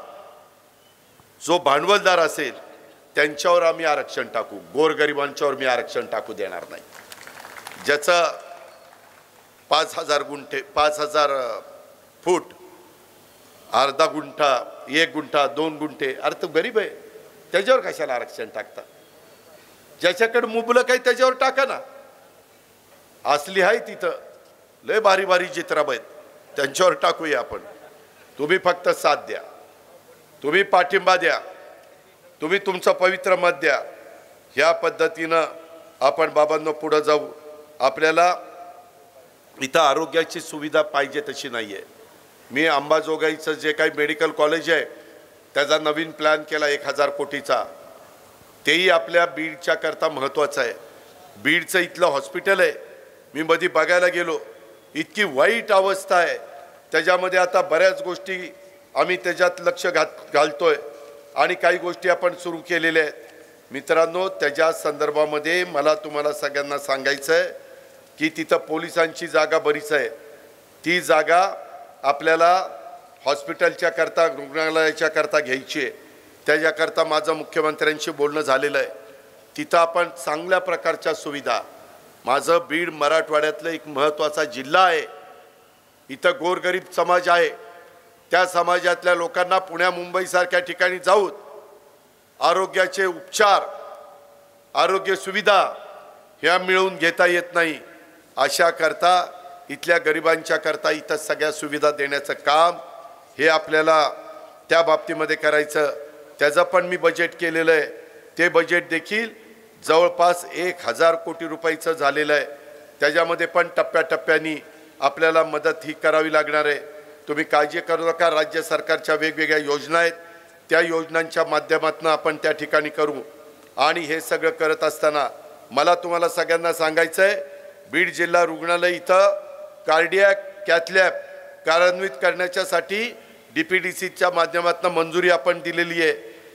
जो भांडवलदार असेल त्यांच्यावर आम्ही आरक्षण टाकू. गोरगरिबांच्यावर मी आरक्षण टाकू देणार नाही. ज्याचं 5000 गुंठे, 5000 फूट, अर्धा गुंठा, 1 गुंठा, 2 गुंठे, अरे तो गरीब आहे, त्याच्यावर कशाला आरक्षण टाकतात? ज्याच्याकडे मुबलक आहे त्याच्यावर टाका ना. असली आहे तिथं लय भारी भारी चित्रब आहेत, त्यांच्यावर टाकूया आपण. तुम्ही फक्त साथ द्या, तुम्ही पाठिंबा द्या, तुम्ही तुमचं पवित्र मत द्या. ह्या पद्धतीनं आपण बाबांनो पुढं जाऊ. आपल्याला इथं आरोग्याची सुविधा पाहिजे तशी नाही आहे. मी अंबाजोगाईचं जे काही मेडिकल कॉलेज आहे त्याचा नवीन प्लॅन केला 1000 कोटीचा. तेही आपल्या बीडच्या करता महत्त्वाचं आहे. बीडचं इथलं हॉस्पिटल आहे, मी मध्ये बघायला गेलो, इतकी वाईट अवस्था आहे. त्याच्यामध्ये आता बऱ्याच गोष्टी आम्ही त्याच्यात लक्ष घालतोय आणि काही गोष्टी आपण सुरू केलेल्या आहेत. मित्रांनो, त्याच्या संदर्भामध्ये मला तुम्हाला सगळ्यांना सांगायचं आहे की तिथं पोलिसांची जागा बरीच आहे. ती जागा आपल्याला हॉस्पिटलच्या करता, रुग्णालयाच्या करता घ्यायची आहे. त्याच्याकरता माझं मुख्यमंत्र्यांशी बोलणं झालेलं आहे. तिथं आपण चांगल्या प्रकारच्या सुविधा, माझं बीड मराठवाड्यातलं एक महत्त्वाचा जिल्हा आहे. इथं गोरगरीब समाज आहे. त्या समाजातल्या लोकांना पुण्या मुंबईसारख्या ठिकाणी जाऊन आरोग्याचे उपचार, आरोग्य सुविधा ह्या मिळवून घेता येत नाही. अशा करता इथल्या गरिबांच्या करता इथं सगळ्या सुविधा देण्याचं काम हे आपल्याला त्या बाबतीमध्ये करायचं. त्याचं पण मी बजेट केलेलं आहे. ते बजेट देखील जवळपास 1000 कोटी रुपयाचं झालेलं आहे. त्याच्यामध्ये पण टप्प्याटप्प्याने आपल्याला मदत ही करावी लागणार आहे. तुम्ही काळजी करू नका. राज्य सरकारच्या वेगवेगळ्या योजना आहेत, त्या योजनांच्या माध्यमातून आपण त्या ठिकाणी करू. आणि हे सगळं करत असताना मला तुम्हाला सगळ्यांना सांगायचं आहे, बीड जिल्हा रुग्णालय इथं कार्डियॅक कॅथलॅब कार्यान्वित करण्याच्यासाठी DPDCच्या माध्यमातून मंजुरी आपण दिलेली आहे.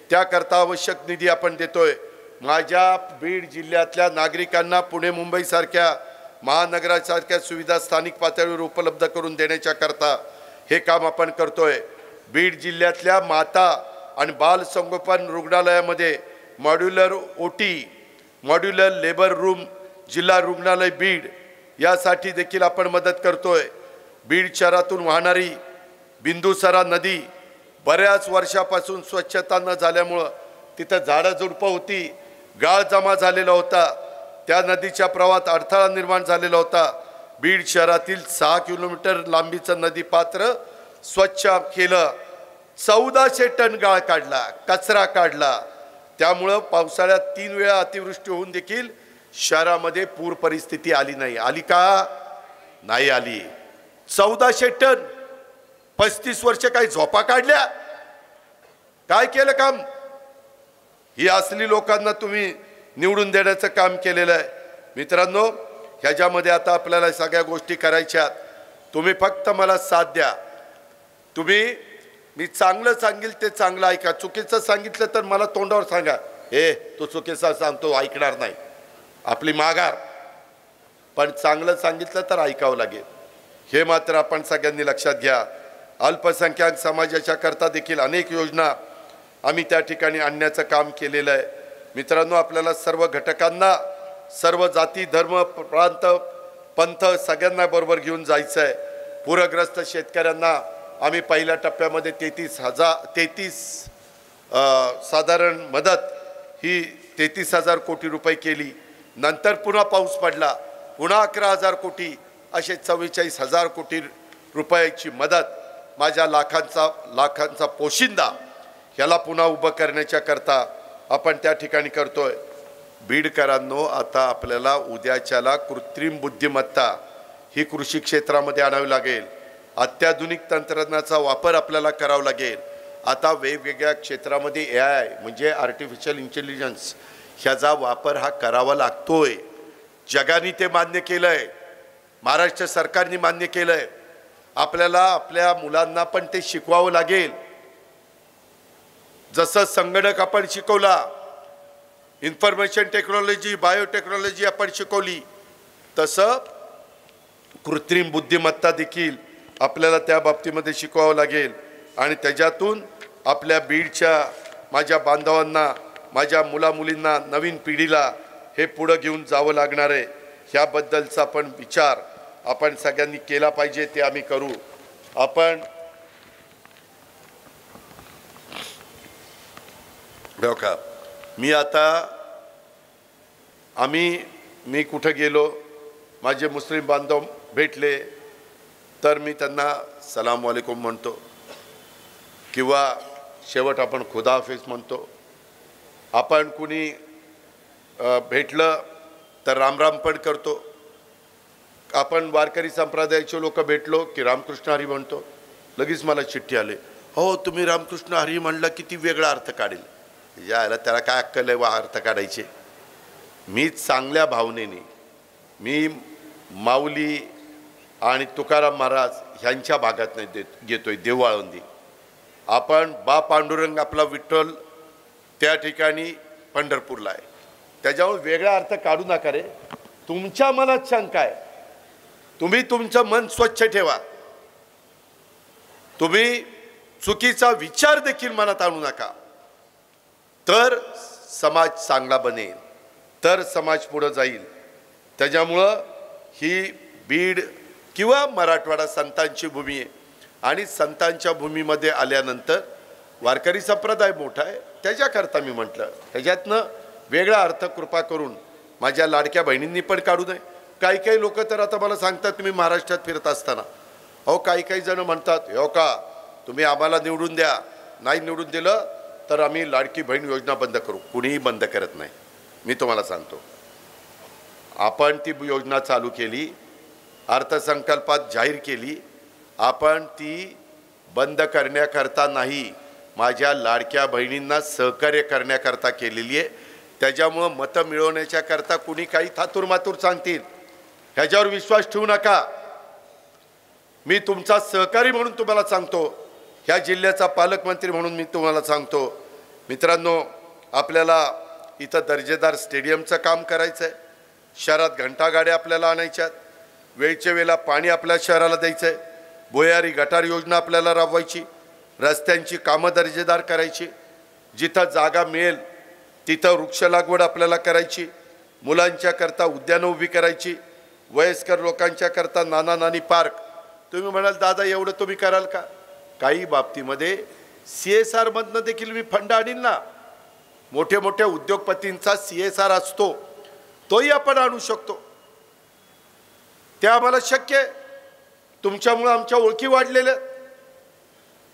त्याकरता आवश्यक निधी आपण देतोय. माझ्या बीड जिल्ह्यातल्या नागरिकांना पुणे मुंबईसारख्या महानगरासारख्या सुविधा स्थानिक पातळीवर उपलब्ध करून देण्याच्या करता हे काम आपण करतोय. बीड जिल्ह्यातल्या माता आणि बाल संगोपन रुग्णालयामध्ये modular OT, modular labour room, जिल्हा रुग्णालय बीड यासाठी देखील आपण मदत करतोय. बीड शहरातून वाहणारी बिंदुसरा नदी बऱ्याच वर्षापासून स्वच्छता न झाल्यामुळं तिथं झाडं झुडपं होती, गाळ जमा झालेला होता. त्या नदीच्या प्रवाहात अडथळा निर्माण झालेला होता. बीड शहरातील 6 किलोमीटर लांबीचं नदी पात्र स्वच्छ केलं. 1400 टन गाळ काढला, कचरा काढला. त्यामुळं पावसाळ्यात 3 वेळा अतिवृष्टी होऊन देखील शहरामध्ये पूर परिस्थिती आली नाही. आली का? नाही आली. 1400 टन 35 वर्ष काही झोपा काढल्या? काय केलं काम? ही असली लोकांना तुम्ही निवडून देण्याचं काम केलेलं आहे. मित्रांनो, ह्याच्यामध्ये आता आपल्याला सगळ्या गोष्टी करायच्यात. तुम्ही फक्त मला साथ द्या. तुम्ही मी चांगलं सांगेल ते चांगलं ऐका, चुकीचं सांगितलं तर मला तोंडावर सांगा, हे तू चुकीचं सांगतो, ऐकणार नाही, आपली माघार. पण चांगलं सांगितलं तर ऐकावं लागेल. हे मात्र आपण सगळ्यांनी लक्षात घ्या. अल्पसंख्याक समाजाच्या करता देखील अनेक योजना आम्ही त्या ठिकाणी आणण्याचं काम केलेलं आहे. मित्रांनो, आपल्याला सर्व घटकांना, सर्व जाती, धर्म, प्रांत, पंथ सगळ्यांना बरोबर घेऊन जायचं आहे. पूरग्रस्त शेतकऱ्यांना आम्ही पहिल्या टप्प्यामध्ये 33 साधारण मदत ही 33,000 कोटी रुपये केली. नंतर पुन्हा पाऊस पडला, पुन्हा 11,000 कोटी, असे 44,000 कोटी रुपयाची मदत माझ्या लाखांचा पोशिंदा ह्याला पुन्हा उभं करण्याच्या करता आपण त्या ठिकाणी करतोय. बीडकरांनो, आता आपल्याला उद्याच्याला कृत्रिम बुद्धिमत्ता ही कृषी क्षेत्रामध्ये आणावी लागेल. अत्याधुनिक तंत्रज्ञानाचा वापर आपल्याला करावा लागेल. आता वेगवेगळ्या क्षेत्रामध्ये AI म्हणजे आर्टिफिशियल इंटेलिजन्स ह्याचा वापर हा करावा लागतोय. जगाने ते मान्य केलं आहे, महाराष्ट्र सरकारने मान्य केलं आहे. आपल्याला आपल्या मुलांना पण ते शिकवावं लागेल. जसं संगणक आपण शिकवला, इन्फॉर्मेशन टेक्नॉलॉजी, बायोटेक्नॉलॉजी आपण शिकवली, तसं कृत्रिम बुद्धिमत्ता देखील आपल्याला त्या बाबतीमध्ये शिकवावं लागेल. आणि त्याच्यातून आपल्या बीडच्या माझ्या बांधवांना, माझ्या मुलामुलींना, नवीन पिढीला हे पुढं घेऊन जावं लागणार आहे. ह्याबद्दलचा पण विचार आपण सगळ्यांनी केला पाहिजे, ते आम्ही करू. आपण बघा, मी आता मी कुठं गेलो, माझे मुस्लिम बांधव भेटले तर मी त्यांना सलाम वालेकुम म्हणतो, किंवा शेवट आपण खुदा हाफिज म्हणतो. आपण कुणी भेटलं तर रामराम पण करतो. आपण वारकरी संप्रदायाचे लोक भेटलो की रामकृष्ण हरी म्हणतो. लगेच मला चिठ्ठी आली, हो तुम्ही रामकृष्ण हरी म्हणलं किती वेगळा अर्थ काढेल. यायला त्याला काय अक्कल आहे वा अर्थ काढायचे. मी चांगल्या भावनेने मी माऊली आणि तुकाराम महाराज ह्यांच्या भागात नाही घेतोय देवळाळंदी. आपण बा पांडुरंग आपला विठ्ठल त्या ठिकाणी पंढरपूरला आहे, त्याच्यावर वेगळा अर्थ काढू नका रे. तुमच्या मनात शंका आहे, तुम्ही तुमचं मन स्वच्छ ठेवा. तुम्ही चुकीचा विचार देखील मनात आणू नका. तर समाज चांगला बनेल, तर समाज पुढे जाईल. त्याच्यामुळं ही बीड किंवा मराठवाडा संतांची भूमी आहे आणि संतांच्या भूमीमध्ये आल्यानंतर वारकरी संप्रदाय मोठा आहे, त्याच्याकरता मी म्हटलं ह्याच्यातनं वेगळा अर्थ कृपा करून माझ्या लाडक्या बहिणींनी पण काढू नये. काही काही लोक तर आता मला सांगतात, तुम्ही महाराष्ट्रात फिरत असताना अहो काही जण म्हणतात, हो का तुम्ही आम्हाला निवडून द्या, नाही निवडून दिलं तर आम्ही लाडकी बहीण योजना बंद करू. कुणीही बंद करत नाही. मी तुम्हाला सांगतो, आपण ती योजना चालू केली, अर्थसंकल्पात जाहीर केली. आपण ती बंद करण्याकरता नाही, माझ्या लाडक्या बहिणींना सहकार्य करण्याकरता केलेली आहे. त्याच्यामुळं मतं मिळवण्याच्या करता कुणी काही थातूरमातूर सांगतील ह्याच्यावर विश्वास ठेवू नका. मी तुमचा सहकारी म्हणून तुम्हाला सांगतो, ह्या जिल्ह्याचा पालकमंत्री म्हणून मी तुम्हाला सांगतो. मित्रांनो, आपल्याला इथं दर्जेदार स्टेडियमचं काम करायचं आहे. शहरात घंटागाड्या आपल्याला आणायच्यात, वेळच्या वेळेला पाणी आपल्या शहराला द्यायचं आहे, भुयारी गटार योजना आपल्याला राबवायची, रस्त्यांची कामं दर्जेदार करायची, जिथं जागा मिळेल तिथं वृक्ष लागवड आपल्याला करायची, मुलांच्या करता उद्यानं उभी करायची, वयस्कर लोकांच्या करता नाना नानी पार्क. तुम्ही म्हणाल दादा एवढं तुम्ही कराल का? काही बाबतीमध्ये CSR मधनं देखील मी फंड आणीन ना. मोठे मोठ्या उद्योगपतींचा CSR असतो, तोही आपण आणू शकतो. ते आम्हाला शक्य आहे. तुमच्यामुळं आमच्या ओळखी वाढलेल्या.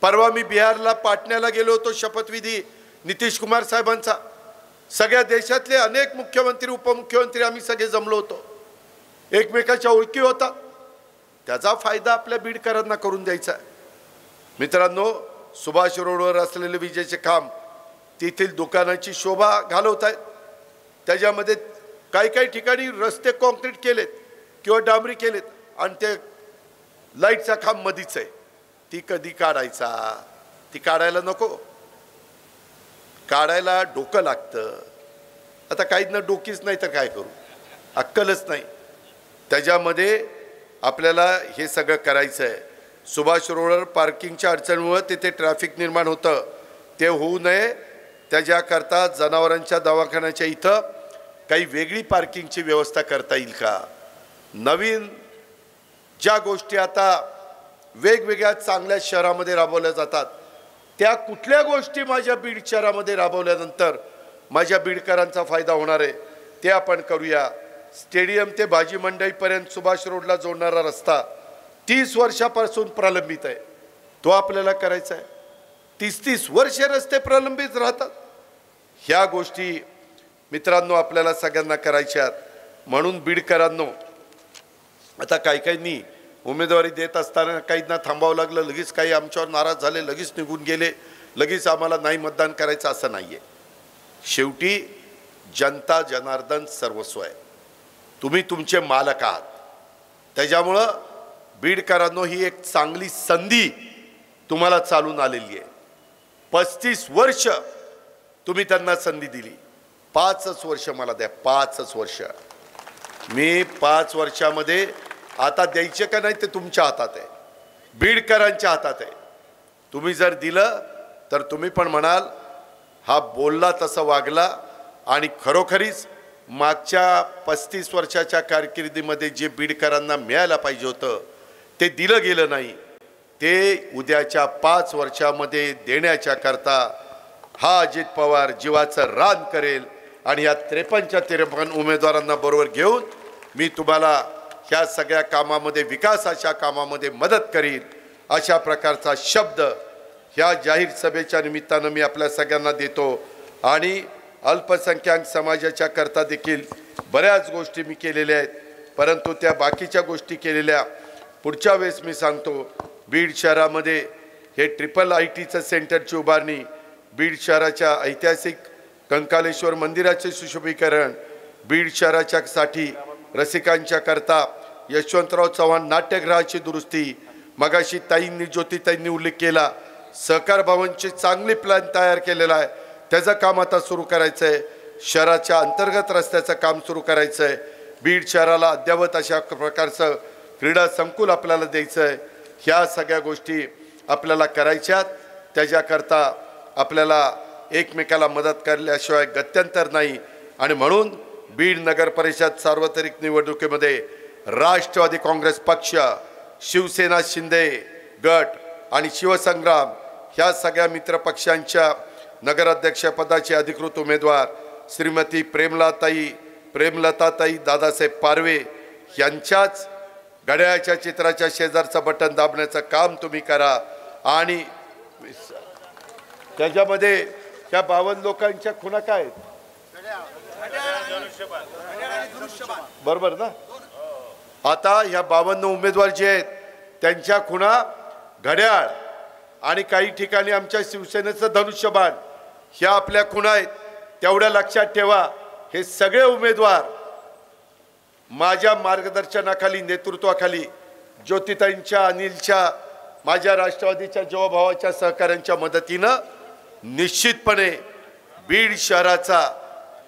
परवा मी बिहारला पाटण्याला गेलो होतो, शपथविधी नितीश कुमार साहेबांचा. सगळ्या देशातले अनेक मुख्यमंत्री उपमुख्यमंत्री आम्ही सगळे जमलो होतो, एकमेकाच्या ओळखी होता. त्याचा फायदा आपल्या बीडकरांना करून द्यायचा आहे. मित्रांनो, सुभाष रोडवर असलेले विजेचे खांब तेथील दुकानाची शोभा घालवत आहेत. त्याच्यामध्ये काही ठिकाणी रस्ते कॉन्क्रीट केलेत किंवा डांबरी केलेत आणि ते लाईटचा खांब मधीच आहे. ती कधी काढायचा? ती काढायला नको, काढायला डोकं लागतं. आता काहींना डोकीच नाही तर काय करू, अक्कलच नाही. त्याच्यामध्ये आपल्याला हे सगळं करायचं आहे. सुभाष रोडवर पार्किंगच्या अडचणीमुळे तिथे ट्रॅफिक निर्माण होतं, ते होऊ नये त्याच्याकरता जनावरांच्या दवाखान्याच्या इथं काही वेगळी पार्किंगची व्यवस्था करता येईल का? नवीन ज्या गोष्टी आता वेगवेगळ्या चांगल्या शहरामध्ये राबवल्या जातात, त्या कुठल्या गोष्टी माझ्या बीड शहरामध्ये राबवल्यानंतर माझ्या बीडकरांचा फायदा होणार आहे ते आपण करूया. स्टेडियम ते भाजी मंडईपर्यंत सुभाष रोडला जोडणारा रस्ता 30 वर्षापासून प्रलंबित आहे, तो आपल्याला करायचा आहे. 30 वर्षे रस्ते प्रलंबित राहतात. ह्या गोष्टी मित्रांनो आपल्याला सगळ्यांना करायच्या आहेत. म्हणून बीडकरांनो, आता काहींनी उमेदवारी देत असताना काहींना थांबावं लागलं, लगेच काही आमच्यावर नाराज झाले, लगेच निघून गेले, लगेच आम्हाला नाही मतदान करायचं असं नाही आहे. शेवटी जनता जनार्दन सर्वस्व आहे. तुम्ही तुमचे मालक आहात. त्याच्यामुळं बीडकरांनो, ही एक चांगली संधी तुम्हाला चालून आलेली आहे. 35 वर्ष तुम्ही त्यांना संधी दिली. 5च वर्ष मला द्या, 5च वर्ष. मी 5 वर्षामध्ये आता द्यायचे का नाही ते तुमच्या हातात आहे, बीडकरांच्या हातात आहे. तुम्ही जर दिलं तर तुम्ही पण म्हणाल हा बोलला तसं वागला. आणि खरोखरीच मागच्या 35 वर्षाच्या कारकिर्दीमध्ये जे बीडकरांना मिळायला पाहिजे होतं ते दिलं गेलं नाही, ते उद्याच्या 5 वर्षामध्ये देण्याच्या करता हा अजित पवार जीवाचं रान करेल आणि या 53च्या 53 उमेदवारांना बरोबर घेऊन मी तुम्हाला ह्या सगळ्या कामामध्ये विकासाच्या कामामध्ये मदत करीन अशा प्रकारचा शब्द ह्या जाहीर सभेच्या निमित्तानं मी आपल्या सगळ्यांना देतो। आणि अल्पसंख्याक समाजाच्या करता देखील बऱ्याच गोष्टी मी केलेल्या आहेत, परंतु त्या बाकीच्या गोष्टी केलेल्या पुढच्या वेळेस मी सांगतो। बीड शहरामध्ये हे IIITचं सेंटरची उभारणी, बीड शहराच्या ऐतिहासिक कंकालेश्वर मंदिराचे सुशोभीकरण, बीड शहराच्या साठी रसिकांच्या करता यशवंतराव चव्हाण नाट्यगृहाची दुरुस्ती, मगाशी ज्योतिताईंनी उल्लेख केला, सहकार भवनचे चांगले प्लॅन तयार केलेला आहे, त्याचं काम आता सुरू करायचं आहे। शहराच्या अंतर्गत रस्त्याचं काम सुरू करायचं आहे। बीड शहराला अद्ययावत अशा प्रकारचं क्रीडा संकुल आपल्याला द्यायचं आहे। ह्या सगळ्या गोष्टी आपल्याला करायच्यात, त्याच्याकरता आपल्याला एकमेकाला मदत करल्याशिवाय गत्यंतर नाही। आणि म्हणून बीड नगर परिषद सार्वत्रिक निवडणुकीमध्ये राष्ट्रवादी काँग्रेस पक्ष, शिवसेना शिंदे गट आणि शिवसंग्राम ह्या सगळ्या मित्र पक्षांच्या नगराध्यक्षपदाचे अधिकृत उमेदवार श्रीमती प्रेमलताताई दादासाहेब पारवे यांच्याच घड्याळाच्या चित्राच्या शेजारचं बटन दाबण्याचं काम तुम्ही करा। आणि त्याच्यामध्ये त्या 52 लोकांच्या खुणा काय आहेत? बरोबर ना? आता ह्या 52 उमेदवार जे आहेत त्यांच्या खुणा घड्याळ आणि काही ठिकाणी आमच्या शिवसेनेचं धनुष्यबाण ह्या आपल्या खुणा आहेत, तेवढ्या लक्षात ठेवा। हे सगळे उमेदवार माझ्या मार्गदर्शनाखाली, नेतृत्वाखाली, ज्योतिताईंच्या, अनिलच्या, माझ्या राष्ट्रवादीच्या जीवाभावाच्या सहकाऱ्यांच्या मदतीनं निश्चितपणे बीड शहराचा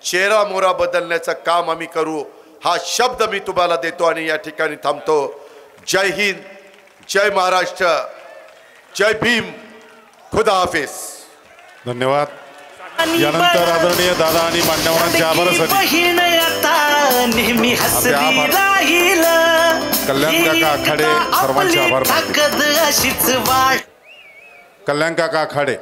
चेहरा मोहरा बदलण्याचं काम आम्ही करू, हा शब्द मी तुम्हाला देतो आणि या ठिकाणी थांबतो। जय हिंद, जय महाराष्ट्र, जय भीम, खुदा हाफिज। धन्यवाद। यानंतर आदरणीय दादा आणि मान्यवरांच्या आभारासाठी नेहमी हसली राहील कल्याण काका आखाडे सर्वांचे आभार मानतो। कल्याण काका आखाडे।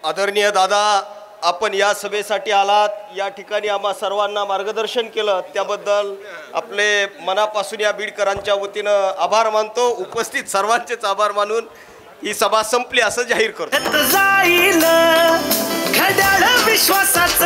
आदरणीय दादा, आपण या सभेसाठी आलात, या ठिकाणी आम्हा सर्वांना मार्गदर्शन केलं, त्याबद्दल आपले मनापासून या बीडकरांच्या वतीनं आभार मानतो। उपस्थित सर्वांचेच आभार मानून ही सभा संपली असं जाहीर करतो। घड्याळ विश्वासाचं